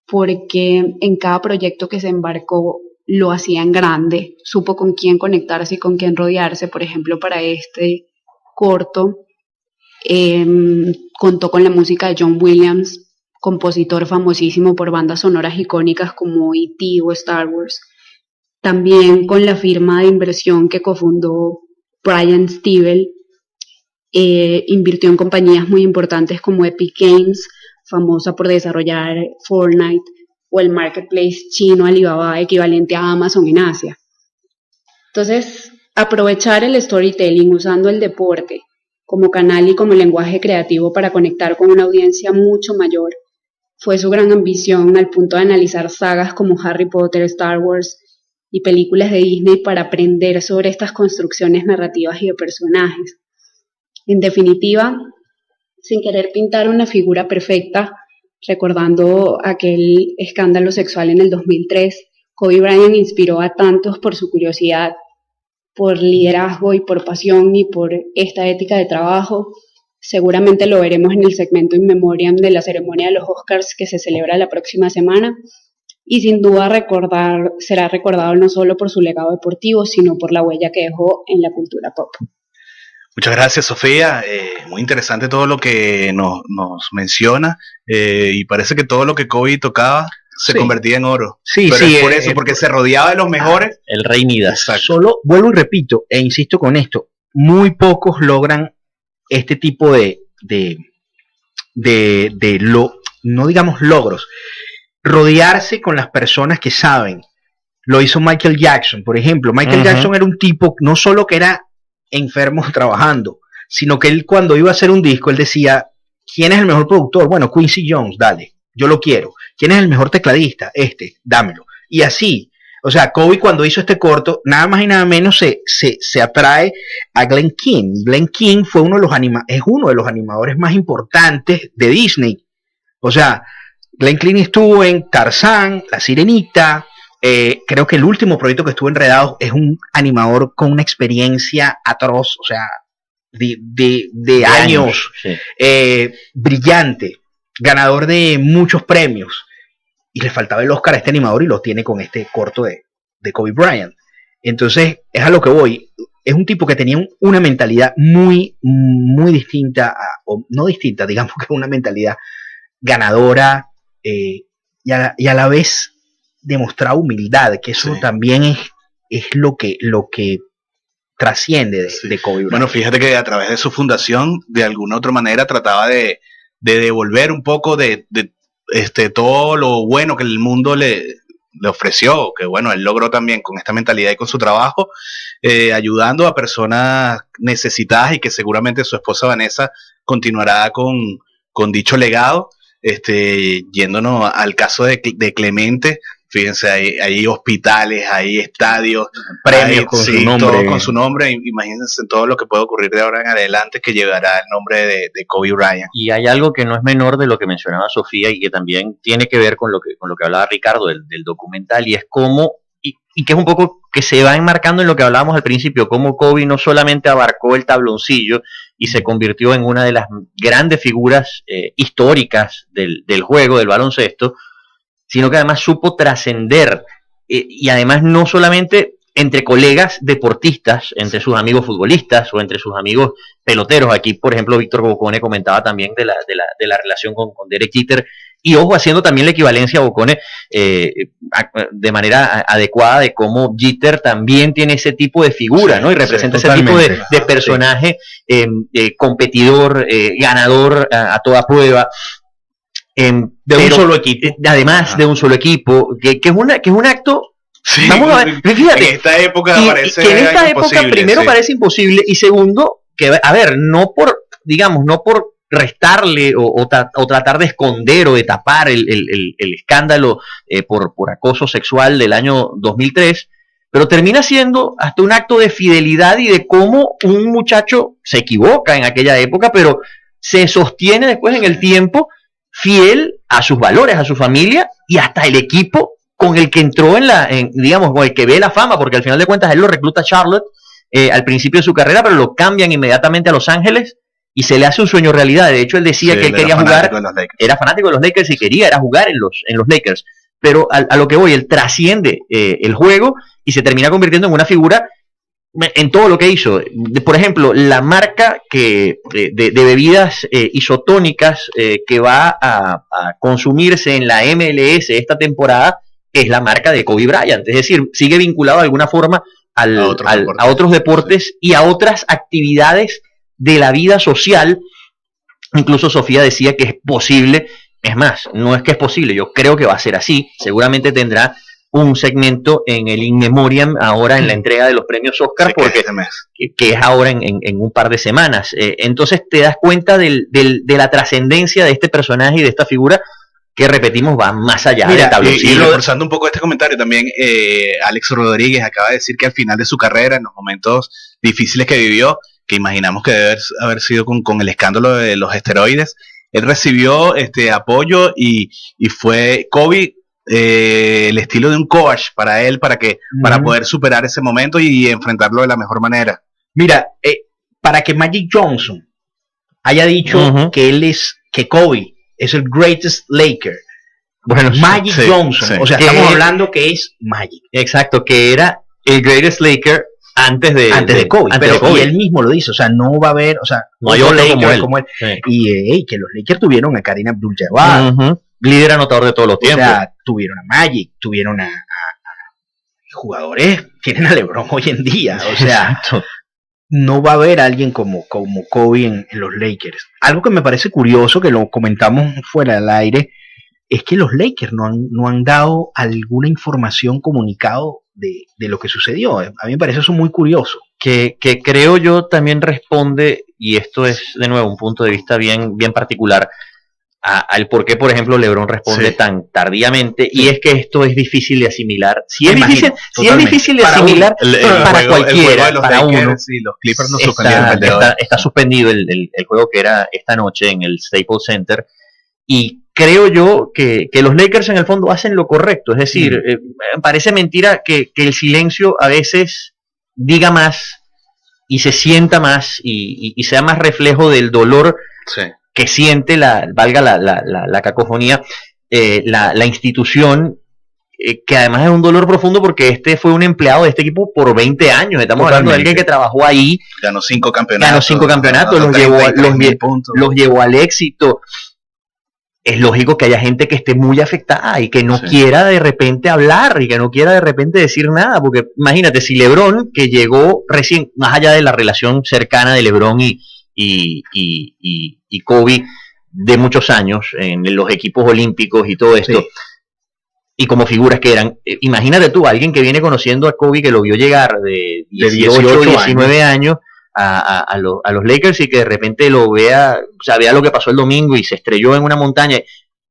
porque en cada proyecto que se embarcó lo hacía en grande, supo con quién conectarse y con quién rodearse. Por ejemplo, para este corto contó con la música de John Williams, compositor famosísimo por bandas sonoras icónicas como E.T. o Star Wars. También con la firma de inversión que cofundó Brian Stiebel, invirtió en compañías muy importantes como Epic Games, famosa por desarrollar Fortnite, o el marketplace chino Alibaba, equivalente a Amazon en Asia. Entonces, aprovechar el storytelling usando el deporte como canal y como lenguaje creativo para conectar con una audiencia mucho mayor fue su gran ambición, al punto de analizar sagas como Harry Potter, Star Wars y películas de Disney para aprender sobre estas construcciones narrativas y de personajes. En definitiva, sin querer pintar una figura perfecta, recordando aquel escándalo sexual en el 2003, Kobe Bryant inspiró a tantos por su curiosidad, por liderazgo y por pasión y por esta ética de trabajo. Seguramente lo veremos en el segmento In Memoriam de la ceremonia de los Oscars que se celebra la próxima semana, y sin duda será recordado no solo por su legado deportivo, sino por la huella que dejó en la cultura pop. Muchas gracias, Sofía. Muy interesante todo lo que nos menciona, y parece que todo lo que Kobe tocaba se convertía en oro. Sí, pero sí, es por eso, porque se rodeaba de los mejores. El rey Midas. Exacto. Solo vuelvo y repito, e insisto con esto, muy pocos logran este tipo no digamos logros, rodearse con las personas que saben. Lo hizo Michael Jackson, por ejemplo. Michael Jackson era un tipo no solo que era enfermo trabajando, sino que él, cuando iba a hacer un disco, él decía: ¿quién es el mejor productor? Bueno, Quincy Jones, dale, yo lo quiero. ¿Quién es el mejor tecladista? Dámelo. Y así, o sea, Kobe, cuando hizo este corto, nada más y nada menos se atrae a Glenn King. Glenn King fue es uno de los animadores más importantes de Disney. O sea, Glenn King estuvo en Tarzán, La Sirenita. Creo que el último proyecto que estuvo Enredados, es un animador con una experiencia atroz, o sea, de años. Sí. Brillante, ganador de muchos premios, y le faltaba el Oscar a este animador y lo tiene con este corto de Kobe Bryant. Entonces, es a lo que voy. Es un tipo que tenía una mentalidad muy, muy distinta, o no distinta, digamos que una mentalidad ganadora, y a la vez demostraba humildad, que eso también es lo que trasciende de Kobe Bryant. Bueno, fíjate que a través de su fundación, de alguna u otra manera, trataba de devolver un poco de todo lo bueno que el mundo le ofreció, que bueno, él logró también con esta mentalidad y con su trabajo, ayudando a personas necesitadas, y que seguramente su esposa Vanessa continuará con dicho legado. Yéndonos al caso de Clemente, fíjense, hay hospitales, hay estadios, premios con su nombre. Todo con su nombre. Imagínense todo lo que puede ocurrir de ahora en adelante, que llevará el nombre de Kobe Bryant. Y hay algo que no es menor de lo que mencionaba Sofía, y que también tiene que ver con lo que hablaba Ricardo del documental, y es cómo, y que es un poco que se va enmarcando en lo que hablábamos al principio, cómo Kobe no solamente abarcó el tabloncillo y se convirtió en una de las grandes figuras históricas del juego, del baloncesto, sino que además supo trascender, y además no solamente entre colegas deportistas, entre sus amigos futbolistas o entre sus amigos peloteros. Aquí, por ejemplo, Víctor Bocone comentaba también de la relación con Derek Jeter, y ojo, haciendo también la equivalencia a Bocone de manera adecuada, de cómo Jeter también tiene ese tipo de figura, ¿no? Y representa ese tipo de personaje, competidor, ganador a toda prueba. Un solo equipo. Además de un solo equipo, que es un acto. Sí, vamos a ver, fíjate, en esta época parece que en esta época primero parece imposible, y segundo, que a ver, no por restarle o tratar de esconder o de tapar el escándalo por acoso sexual del año 2003, pero termina siendo hasta un acto de fidelidad y de cómo un muchacho se equivoca en aquella época, pero se sostiene después en el tiempo, fiel a sus valores, a su familia y hasta el equipo con el que entró digamos, con el que ve la fama, porque al final de cuentas él lo recluta a Charlotte al principio de su carrera, pero lo cambian inmediatamente a Los Ángeles y se le hace un sueño realidad. De hecho, él decía que él quería jugar, era fanático de los Lakers y quería jugar en los Lakers, pero a lo que voy, él trasciende el juego y se termina convirtiendo en una figura en todo lo que hizo. Por ejemplo, la marca de bebidas isotónicas que va a consumirse en la MLS esta temporada es la marca de Kobe Bryant. Es decir, sigue vinculado de alguna forma a otros deportes y a otras actividades de la vida social. Incluso Sofía decía que es posible, es más, no es que es posible, yo creo que va a ser así, seguramente tendrá un segmento en el In Memoriam ahora en la entrega de los premios Oscar, porque que es ahora en un par de semanas. Entonces te das cuenta de la trascendencia de este personaje y de esta figura que, repetimos, va más allá del tabloncillo. Y reforzando un poco este comentario también, Alex Rodríguez acaba de decir que al final de su carrera, en los momentos difíciles que vivió, que imaginamos que debe haber sido con el escándalo de los esteroides, él recibió apoyo y fue Kobe el estilo de un coach para él, para poder superar ese momento y enfrentarlo de la mejor manera. Mira, para que Magic Johnson haya dicho que Kobe es el greatest Laker, bueno, Magic Johnson, o sea, estamos hablando que es Magic. Exacto, que era el greatest Laker antes de Kobe, y él mismo lo dice, o sea, no va a haber, o sea, no hay otro Laker como él. Sí. Y que los Lakers tuvieron a Kareem Abdul-Jabbar, líder anotador de todos los tiempos. O sea, tuvieron a Magic, tuvieron a jugadores, tienen a LeBron hoy en día, o sea, no va a haber alguien como Kobe en los Lakers. Algo que me parece curioso, que lo comentamos fuera del aire, es que los Lakers no han dado alguna información, comunicado de lo que sucedió. A mí me parece eso muy curioso. Que creo yo también responde, y esto es de nuevo un punto de vista bien particular, al por qué, por ejemplo, LeBron responde tan tardíamente, y es que esto es difícil de asimilar. Si es difícil de asimilar para cualquiera, para uno. Sí, los Clippers no suspendieron está suspendido el juego que era esta noche en el Staples Center, y creo yo que los Lakers en el fondo hacen lo correcto. Es decir, parece mentira que el silencio a veces diga más y se sienta más y sea más reflejo del dolor que siente, valga la cacofonía, la institución, que además es un dolor profundo porque este fue un empleado de este equipo por 20 años. Estamos hablando de alguien que trabajó ahí. Ganó 5 campeonatos. Los llevó al éxito. Es lógico que haya gente que esté muy afectada y que no quiera de repente hablar y que no quiera de repente decir nada, porque imagínate, si LeBron, que llegó recién, más allá de la relación cercana de LeBron y Kobe de muchos años en los equipos olímpicos y todo esto, y como figuras que eran, imagínate tú, alguien que viene conociendo a Kobe, que lo vio llegar de 18 19 años a los Lakers, y que de repente lo vea, o sea, vea lo que pasó el domingo y se estrelló en una montaña.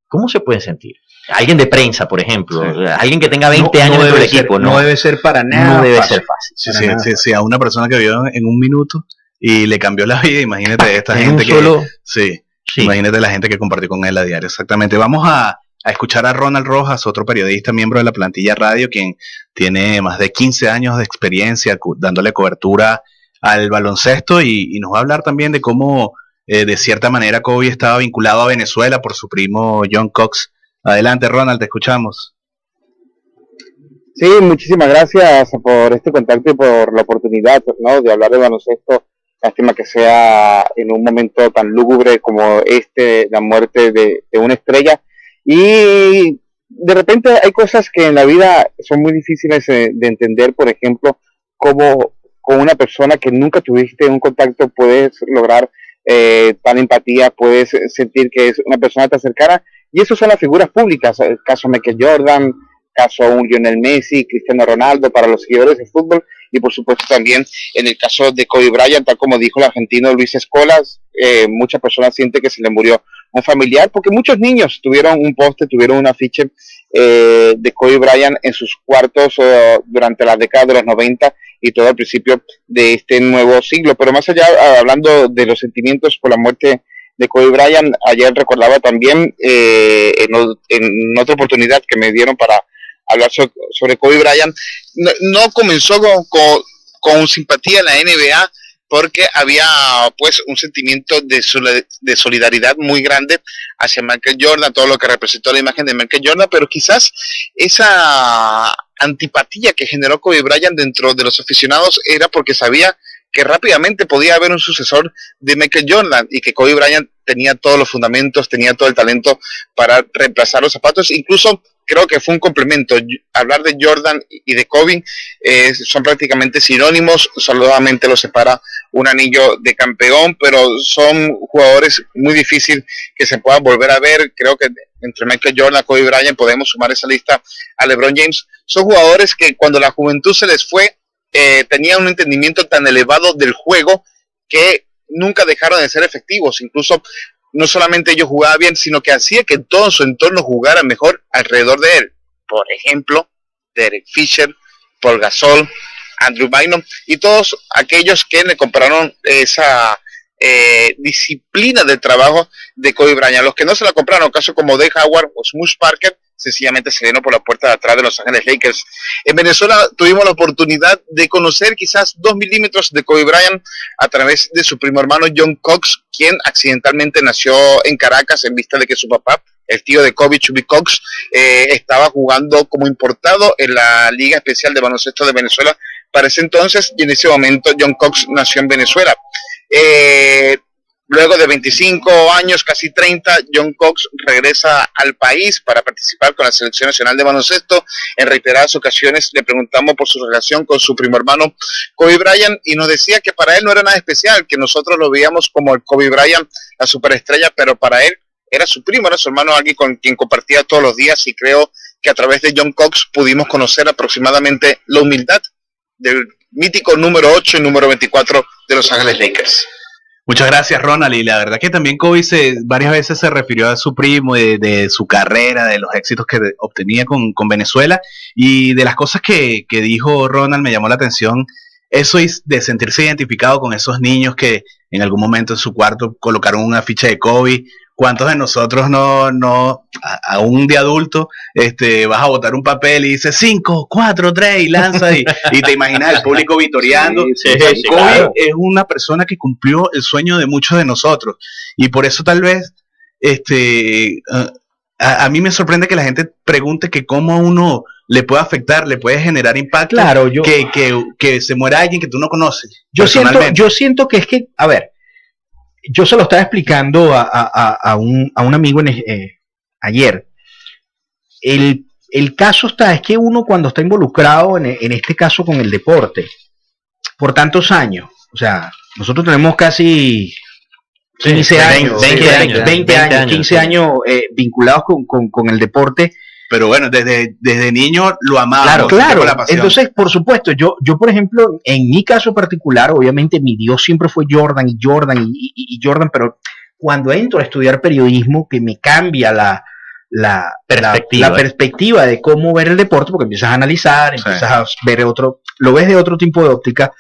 ¿Cómo se puede sentir? Alguien de prensa, por ejemplo, alguien que tenga 20 años dentro del equipo, no debe ser para nada. No debe ser fácil. Sí, a una persona que vio en un minuto y le cambió la vida, imagínate esta gente imagínate la gente que compartió con él a diario. Exactamente. Vamos a escuchar a Ronald Rojas, otro periodista, miembro de la plantilla radio, quien tiene más de 15 años de experiencia dándole cobertura al baloncesto, y nos va a hablar también de cómo de cierta manera Kobe estaba vinculado a Venezuela por su primo John Cox. Adelante, Ronald, te escuchamos. Sí, muchísimas gracias por este contacto y por la oportunidad, ¿no?, de hablar de baloncesto. Lástima que sea en un momento tan lúgubre como la muerte de una estrella, y de repente hay cosas que en la vida son muy difíciles de entender. Por ejemplo, cómo con una persona que nunca tuviste un contacto puedes lograr tal empatía, puedes sentir que es una persona tan cercana, y eso son las figuras públicas. El caso Michael Jordan, caso un Lionel Messi, Cristiano Ronaldo para los seguidores de fútbol, y por supuesto también en el caso de Kobe Bryant, tal como dijo el argentino Luis Escolas, muchas personas sienten que se le murió un familiar, porque muchos niños tuvieron un póster, tuvieron un afiche de Kobe Bryant en sus cuartos durante la década de los 90 y todo al principio de este nuevo siglo. Pero más allá, hablando de los sentimientos por la muerte de Kobe Bryant, ayer recordaba también en otra oportunidad que me dieron para hablar sobre Kobe Bryant, no comenzó con simpatía en la NBA, porque había pues un sentimiento de solidaridad muy grande hacia Michael Jordan, todo lo que representó la imagen de Michael Jordan, pero quizás esa antipatía que generó Kobe Bryant dentro de los aficionados era porque sabía que rápidamente podía haber un sucesor de Michael Jordan, y que Kobe Bryant tenía todos los fundamentos, tenía todo el talento para reemplazar los zapatos. Incluso creo que fue un complemento. Hablar de Jordan y de Kobe son prácticamente sinónimos, solamente los separa un anillo de campeón, pero son jugadores muy difíciles que se puedan volver a ver. Creo que entre Michael Jordan, Kobe Bryant, podemos sumar esa lista a LeBron James. Son jugadores que cuando la juventud se les fue, tenían un entendimiento tan elevado del juego que nunca dejaron de ser efectivos. Incluso no solamente ellos jugaban bien, sino que hacía que todo su entorno jugara mejor alrededor de él. Por ejemplo, Derek Fisher, Paul Gasol, Andrew Bynum y todos aquellos que le compraron esa disciplina de trabajo de Kobe Bryant. Los que no se la compraron, caso como Dave Howard o Smush Parker, sencillamente se dieron por la puerta de atrás de Los Ángeles Lakers. En Venezuela tuvimos la oportunidad de conocer quizás 2 milímetros de Kobe Bryant a través de su primo hermano John Cox, quien accidentalmente nació en Caracas en vista de que su papá, el tío de Kobe, Chubby Cox, estaba jugando como importado en la Liga Especial de Baloncesto de Venezuela para ese entonces, y en ese momento John Cox nació en Venezuela. Luego de 25 años, casi 30, John Cox regresa al país para participar con la Selección Nacional de Baloncesto. En reiteradas ocasiones le preguntamos por su relación con su primo hermano Kobe Bryant y nos decía que para él no era nada especial, que nosotros lo veíamos como el Kobe Bryant, la superestrella, pero para él era su primo, era su hermano, alguien con quien compartía todos los días, y creo que a través de John Cox pudimos conocer aproximadamente la humildad del mítico número 8 y número 24 de Los Ángeles Lakers. Muchas gracias, Ronald. Y la verdad que también Kobe varias veces se refirió a su primo, de su carrera, de los éxitos que obtenía con Venezuela, y de las cosas que dijo Ronald me llamó la atención. Eso es de sentirse identificado con esos niños que en algún momento en su cuarto colocaron una ficha de Kobe. ¿Cuántos de nosotros no aún de adulto, vas a botar un papel y dices 5, 4, 3 y lanza y te imaginas el público vitoreando? Sí, Kobe claro. es una persona que cumplió el sueño de muchos de nosotros, y por eso tal vez a mí me sorprende que la gente pregunte que cómo a uno le puede afectar, le puede generar impacto, Claro, que se muera alguien que tú no conoces. Yo siento que es que, a ver, yo se lo estaba explicando a un amigo ayer. El caso es que uno, cuando está involucrado en este caso con el deporte por tantos años, o sea, nosotros tenemos casi 15 años, 20 años, 15 años vinculados con el deporte. Pero bueno, desde niño lo amaba. Claro. Entonces, por supuesto, yo por ejemplo, en mi caso particular, obviamente mi Dios siempre fue Jordan y Jordan, pero cuando entro a estudiar periodismo, que me cambia la perspectiva de cómo ver el deporte, porque empiezas a analizar, empiezas a ver lo ves de otro tipo de óptica.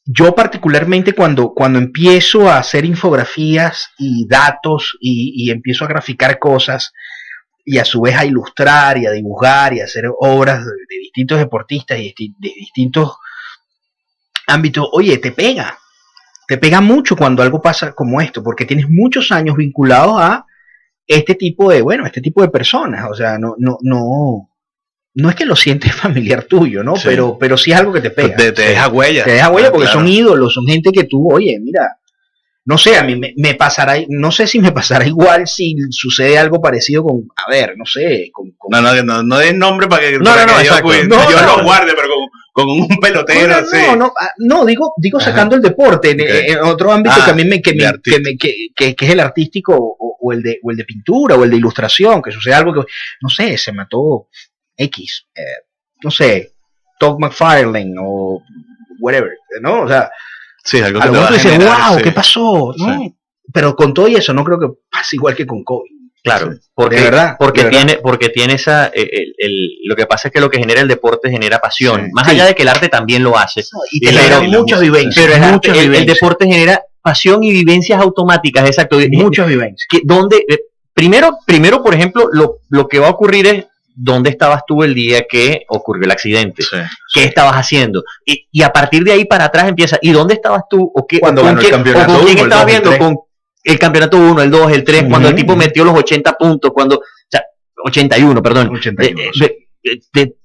Yo particularmente cuando empiezo a hacer infografías y datos y empiezo a graficar cosas, y a su vez a ilustrar y a dibujar y a hacer obras de distintos deportistas y de distintos ámbitos, oye, te pega mucho cuando algo pasa como esto, porque tienes muchos años vinculados a este tipo de personas. O sea, no es que lo sientes familiar tuyo, ¿no? Sí. Pero sí es algo que te pega. Te deja huella. Te deja huella porque son ídolos, son gente que tú, oye, mira, no sé, a mí me pasará, no sé si me pasará igual si sucede algo parecido con, a ver, no sé, no des nombre para que yo lo guarde, pero con un pelotero así. Digo sacando el deporte en otro ámbito que a mí que es el artístico o el de pintura o el de ilustración, que sucede algo que, no sé, se mató X, no sé, Todd McFarlane o whatever, ¿no? O sea, sí, algo que te dice, wow, ¿qué pasó? ¿No? Sí. Pero con todo y eso no creo que pase igual que con Kobe. Claro, porque tiene esa lo que pasa es que lo que genera el deporte genera pasión, más allá de que el arte también lo hace. Y te genera muchas vivencias. Pero el deporte genera pasión y vivencias automáticas, exacto. Muchas vivencias. Primero, por ejemplo, lo que va a ocurrir es ¿dónde estabas tú el día que ocurrió el accidente? Sí, ¿qué estabas haciendo? Y a partir de ahí para atrás empieza, ¿y dónde estabas tú? Cuando ganó el campeonato, ¿con quién estabas viendo? Con el campeonato 1, el 2, el 3, cuando el tipo metió los 80 puntos, 81, perdón. 81,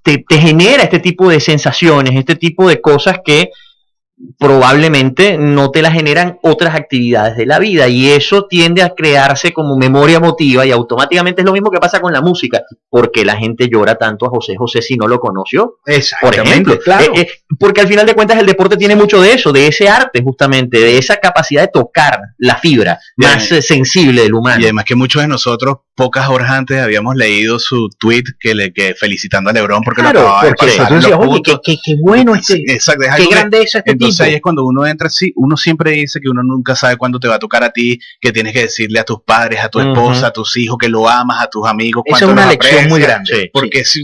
te genera este tipo de sensaciones, este tipo de cosas que probablemente no te las generan otras actividades de la vida, y eso tiende a crearse como memoria emotiva, y automáticamente es lo mismo que pasa con la música. por qué la gente llora tanto a José José si no lo conoció. Por Exactamente, ejemplo, claro. porque al final de cuentas el deporte tiene mucho de eso, de ese arte justamente, de esa capacidad de tocar la fibra más sensible del humano. Y además que muchos de nosotros, pocas horas antes, habíamos leído su tweet que felicitando a LeBron porque Claro, lo acababa de porque pasar tú en decías, los oye, puntos. qué bueno Sí, exacto, es qué algo que- grandeza este entonces tipo. ahí es cuando uno entra, sí, uno siempre dice que uno nunca sabe cuándo te va a tocar a ti, que tienes que decirle a tus padres, a tu esposa, a tus hijos que lo amas, a tus amigos, Esa es cuánto una los lección muy aprecias, grande. Sí, porque si,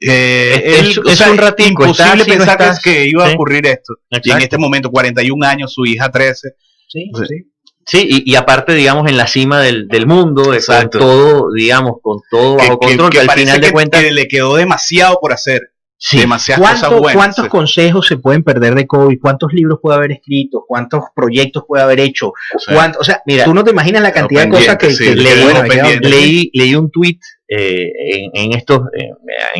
Es- o es sea, un ratico, imposible estás y no pensar estás. que iba a Sí. ocurrir esto. Y en Exacto. este momento, 41 años, su hija 13. Sí, Sí. sí. Sí, y aparte, digamos, en la cima del mundo, con Exacto. todo, digamos, con todo bajo control, que al parece final de que- cuentas. que le quedó demasiado por hacer. Sí. Demasiadas cosas buenas. ¿Cuántos Sí. consejos se pueden perder de Kobe? ¿Cuántos libros puede haber escrito? ¿Cuántos proyectos puede haber hecho? Sí. O sea, Mira, tú no te imaginas la cantidad de cosas pendiente, sí, que le bueno, quedó pendiente. leí un tuit en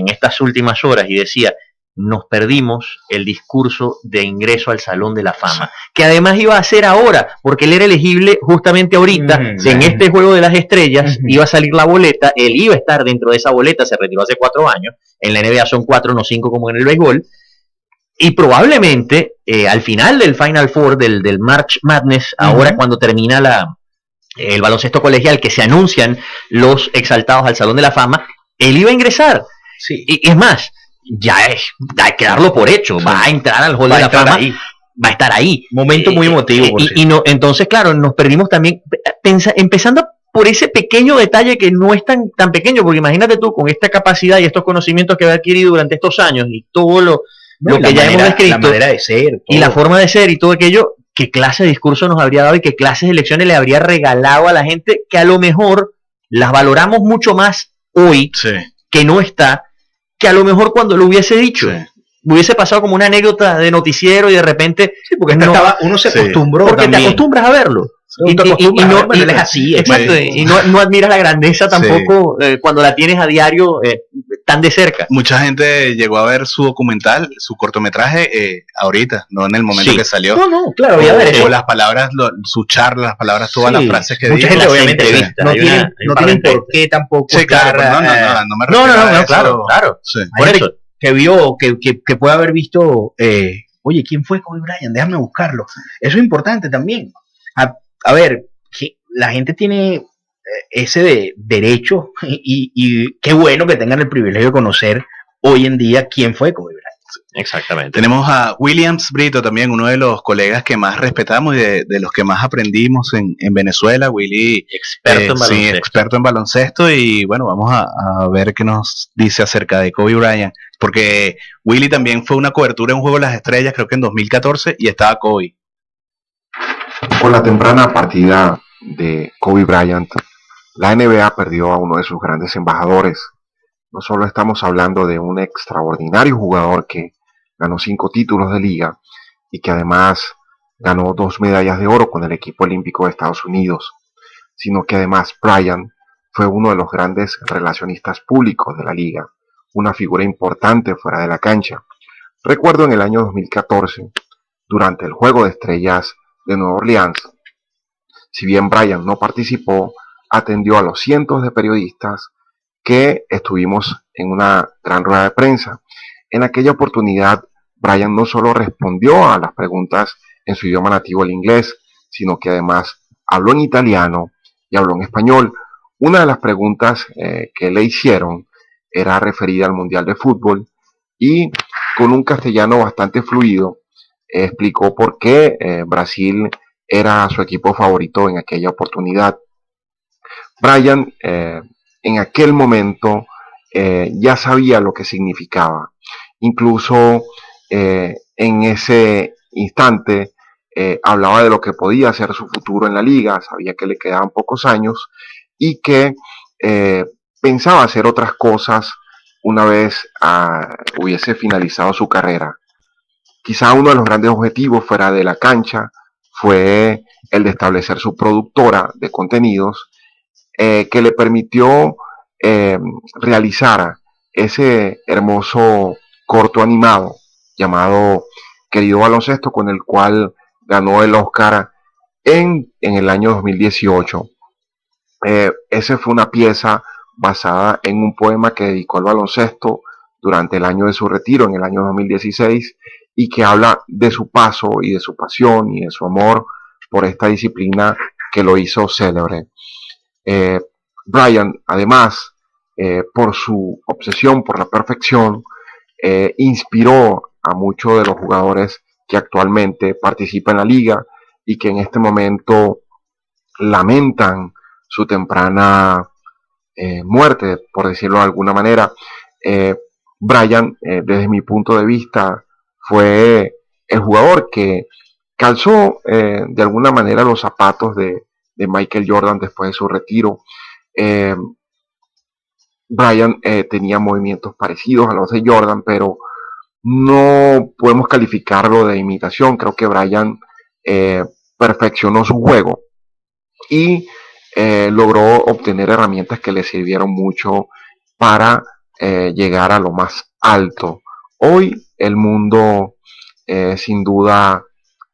estas últimas horas y decía: nos perdimos el discurso de ingreso al Salón de la Fama, que además iba a ser ahora, porque él era elegible justamente ahorita, en este Juego de las Estrellas, iba a salir la boleta, él iba a estar dentro de esa boleta, se retiró hace 4 años, en la NBA son 4, no 5 como en el béisbol, y probablemente al final del Final Four, del March Madness, ahora cuando termina el baloncesto colegial, que se anuncian los exaltados al Salón de la Fama, él iba a ingresar. Sí. Y es más, hay que darlo por hecho, va a entrar al Hall de la Fama, va a estar ahí. Momento muy emotivo, por cierto. No, entonces, claro, nos perdimos también, empezando por ese pequeño detalle que no es tan pequeño, porque imagínate tú, con esta capacidad y estos conocimientos que había adquirido durante estos años y todo lo que ya hemos descrito, la manera de ser, y la forma de ser y todo aquello, qué clase de discurso nos habría dado y qué clases de lecciones le habría regalado a la gente, que a lo mejor las valoramos mucho más hoy, Sí, que no está, que a lo mejor cuando lo hubiese dicho. sí. Hubiese pasado como una anécdota de noticiero y de repente, porque uno se Sí. acostumbró porque también. te acostumbras a verlo. Y te acostumbras a ver, bueno, él es así, exacto, sí. y no admiras la grandeza tampoco cuando la tienes a diario tan de cerca. Mucha gente llegó a ver su documental, su cortometraje, ahorita, no en el momento Sí. que salió. No, claro, voy a ver eso. O las palabras, su charla, las palabras, todas Sí. las frases que Mucha dijo. gente las obviamente entrevistas, no hay tienen, un no par de tienen por qué tampoco Sí, claro, estar, no me No, refiero a eso. claro. Sí. Por gente eso, que vio, que puede haber visto, oye, ¿quién fue Kobe Bryant? Déjame buscarlo. Eso es importante también. A ver, que la gente tiene ese derecho y qué bueno que tengan el privilegio de conocer hoy en día quién fue Kobe Bryant. exactamente. Tenemos a Williams Brito también, uno de los colegas que más respetamos y de los que más aprendimos en Venezuela. Willy, Experto en sí, baloncesto. experto en baloncesto. Y bueno, vamos a ver qué nos dice acerca de Kobe Bryant, porque Willy también fue una cobertura en un Juego de las Estrellas, creo que en 2014, y estaba Kobe. Con la temprana partida de Kobe Bryant, la NBA perdió a uno de sus grandes embajadores. No solo estamos hablando de un extraordinario jugador que ganó 5 títulos de liga y que además ganó 2 medallas de oro con el equipo olímpico de Estados Unidos, sino que además Bryant fue uno de los grandes relacionistas públicos de la liga, una figura importante fuera de la cancha. Recuerdo en el año 2014, durante el Juego de Estrellas de Nueva Orleans, si bien Bryant no participó, atendió a los cientos de periodistas que estuvimos en una gran rueda de prensa. En aquella oportunidad, Bryant no solo respondió a las preguntas en su idioma nativo, el inglés, sino que además habló en italiano y habló en español. Una de las preguntas que le hicieron era referida al Mundial de Fútbol y con un castellano bastante fluido explicó por qué Brasil era su equipo favorito en aquella oportunidad. Bryant en aquel momento ya sabía lo que significaba. Incluso en ese instante hablaba de lo que podía ser su futuro en la liga, sabía que le quedaban pocos años y que pensaba hacer otras cosas una vez hubiese finalizado su carrera. Quizá uno de los grandes objetivos fuera de la cancha fue el de establecer su productora de contenidos que le permitió realizar ese hermoso corto animado llamado Querido Baloncesto, con el cual ganó el Oscar en el año 2018. Esa fue una pieza basada en un poema que dedicó al baloncesto durante el año de su retiro, en el año 2016, y que habla de su paso y de su pasión y de su amor por esta disciplina que lo hizo célebre. Bryant, además, por su obsesión por la perfección, inspiró a muchos de los jugadores que actualmente participan en la liga y que en este momento lamentan su temprana muerte, por decirlo de alguna manera. Bryant, desde mi punto de vista, fue el jugador que calzó de alguna manera los zapatos de Michael Jordan después de su retiro. Bryant tenía movimientos parecidos a los de Jordan, pero no podemos calificarlo de imitación. Creo que Bryant perfeccionó su juego y logró obtener herramientas que le sirvieron mucho para llegar a lo más alto. Hoy el mundo sin duda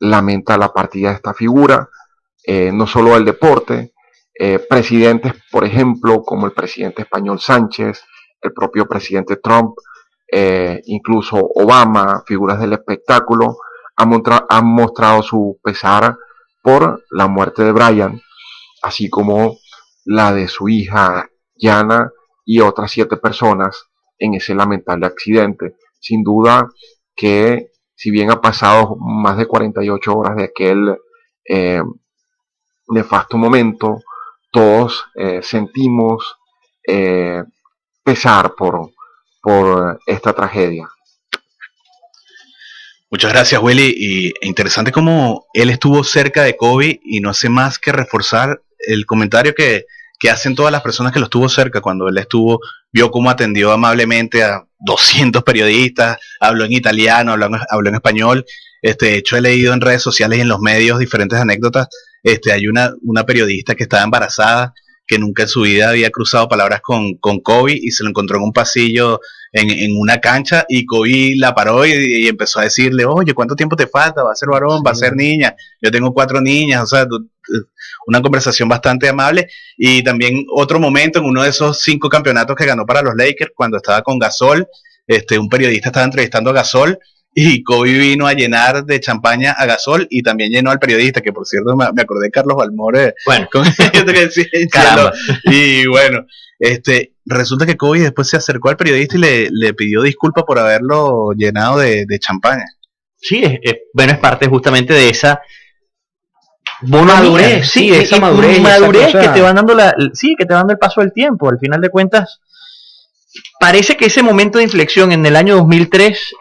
lamenta la partida de esta figura, no solo del deporte. Presidentes, por ejemplo, como el presidente español Sánchez, el propio presidente Trump, incluso Obama, figuras del espectáculo, han mostrado su pesar por la muerte de Bryant, así como la de su hija Yana y otras 7 personas en ese lamentable accidente. Sin duda que, si bien ha pasado más de 48 horas de aquel nefasto momento, todos sentimos pesar por esta tragedia. Muchas gracias, Willy. Y interesante cómo él estuvo cerca de Kobe y no hace más que reforzar el comentario que hacen todas las personas que lo estuvo cerca. Cuando él vio cómo atendió amablemente a 200 periodistas, habló en italiano, habló en español. De hecho, he leído en redes sociales y en los medios diferentes anécdotas. Hay una periodista que estaba embarazada, que nunca en su vida había cruzado palabras con Kobe, y se lo encontró en un pasillo en una cancha, y Kobe la paró y empezó a decirle: oye, ¿cuánto tiempo te falta? ¿Va a ser varón? ¿Va a ser niña? Yo tengo 4 niñas. O sea, una conversación bastante amable. Y también otro momento, en uno de esos 5 campeonatos que ganó para los Lakers, cuando estaba con Gasol, un periodista estaba entrevistando a Gasol, y Kobe vino a llenar de champaña a Gasol y también llenó al periodista, que por cierto me acordé de Carlos Balmore. Bueno, y bueno, resulta que Kobe después se acercó al periodista y le pidió disculpas por haberlo llenado de champaña. Sí, bueno, es parte justamente de esa madurez, sí, esa madurez que te van dando que te van dando el paso del tiempo. Al final de cuentas, parece que ese momento de inflexión en el año 2003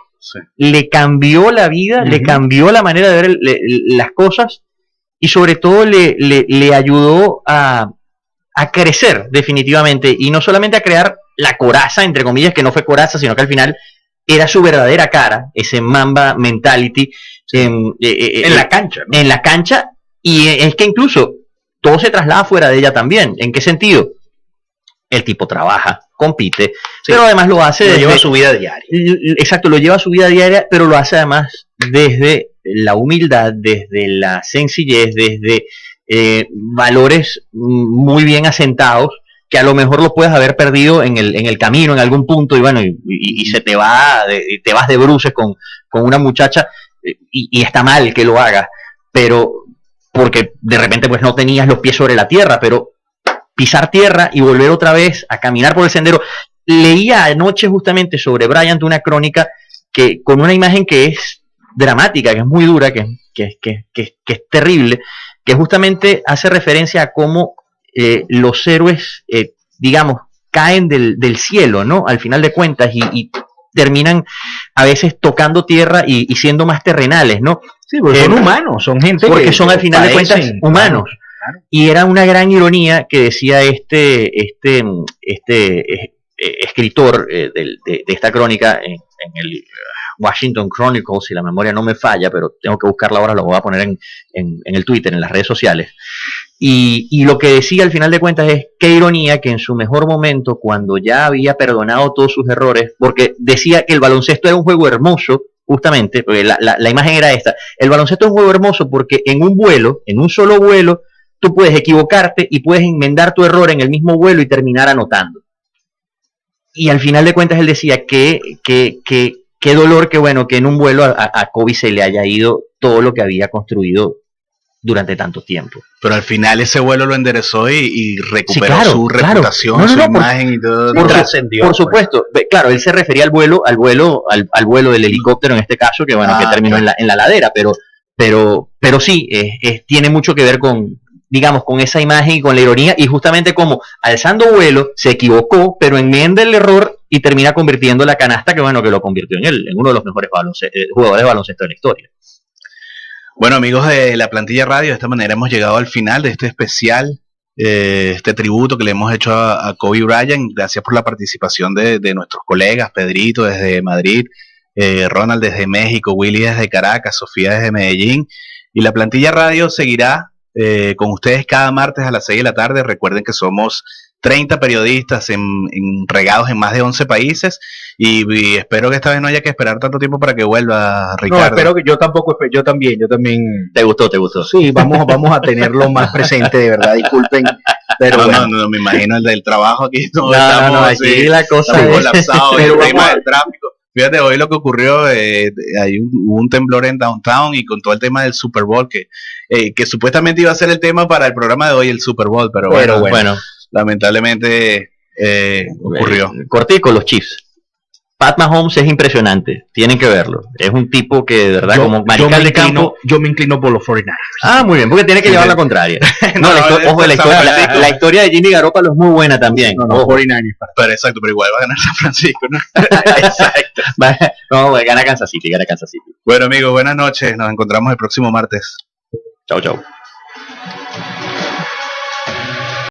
le cambió la vida, le cambió la manera de ver las cosas, y sobre todo le ayudó a crecer definitivamente, y no solamente a crear la coraza, entre comillas, que no fue coraza, sino que al final era su verdadera cara, ese Mamba mentality en la cancha, ¿no? En la cancha, y es que incluso todo se traslada fuera de ella también. ¿En qué sentido? El tipo trabaja, compite, pero además lo hace lleva a su vida diaria. Exacto, lo lleva a su vida diaria, pero lo hace además desde la humildad, desde la sencillez, desde valores muy bien asentados, que a lo mejor lo puedes haber perdido en el camino, en algún punto, y bueno, y se te vas de bruces con una muchacha, y está mal que lo hagas, pero porque de repente pues no tenías los pies sobre la tierra, pero pisar tierra y volver otra vez a caminar por el sendero. Leía anoche justamente sobre Bryant una crónica que con una imagen que es dramática, que es muy dura, que es terrible, que justamente hace referencia a cómo los héroes, digamos, caen del cielo, ¿no? Al final de cuentas, y terminan a veces tocando tierra y siendo más terrenales, ¿no? Sí, porque son humanos, son gente porque son al final de cuentas humanos. Claro. Y era una gran ironía que decía este escritor de esta crónica en el Washington Chronicle, si la memoria no me falla, pero tengo que buscarla ahora, lo voy a poner en el Twitter, en las redes sociales. Y lo que decía al final de cuentas es: qué ironía que en su mejor momento, cuando ya había perdonado todos sus errores, porque decía que el baloncesto era un juego hermoso, justamente, porque la imagen era esta: el baloncesto es un juego hermoso porque en un solo vuelo, tú puedes equivocarte y puedes enmendar tu error en el mismo vuelo y terminar anotando. y al final de cuentas él decía que qué dolor que bueno que en un vuelo a Kobe se le haya ido todo lo que había construido durante tanto tiempo. Pero al final ese vuelo lo enderezó y recuperó Sí, claro, su claro. reputación, su imagen y todo. Trascendió. Por supuesto, claro, él se refería al vuelo del helicóptero en este caso, que bueno, que terminó en la ladera, pero sí, tiene mucho que ver con, digamos, con esa imagen y con la ironía, y justamente como alzando vuelo se equivocó, pero enmienda el error y termina convirtiendo la canasta que bueno, que lo convirtió en uno de los mejores jugadores de baloncesto de la historia. Bueno, amigos de la Plantilla Radio, de esta manera hemos llegado al final de este especial, este tributo que le hemos hecho a Kobe Bryant. Gracias por la participación de nuestros colegas, Pedrito desde Madrid, Ronald desde México, Willy desde Caracas, Sofía desde Medellín. Y la Plantilla Radio seguirá con ustedes cada martes a las 6 de la tarde. Recuerden que somos 30 periodistas regados en más de 11 países y espero que esta vez no haya que esperar tanto tiempo para que vuelva, Ricardo. No, espero que yo también. ¿Te gustó? Sí, vamos a tenerlo más presente, de verdad, disculpen. Pero no, me imagino el del trabajo aquí. No, aquí la cosa es colapsado, el tema del tráfico. Fíjate, hoy lo que ocurrió, hubo un temblor en Downtown y con todo el tema del Super Bowl, que supuestamente iba a ser el tema para el programa de hoy, el Super Bowl, pero bueno. Lamentablemente ocurrió. Cortico, los Chiefs. Pat Mahomes es impresionante, tienen que verlo. Es un tipo que de verdad, como mariscal de campo. Yo me inclino por los 49ers. Ah, muy bien, porque tiene que llevar la contraria. La historia de Jimmy Garoppolo es muy buena también. No, 49ers. Pero exacto, pero igual va a ganar San Francisco, ¿no? Exacto. No, gana Kansas City. Bueno, amigos, buenas noches. Nos encontramos el próximo martes. Chau.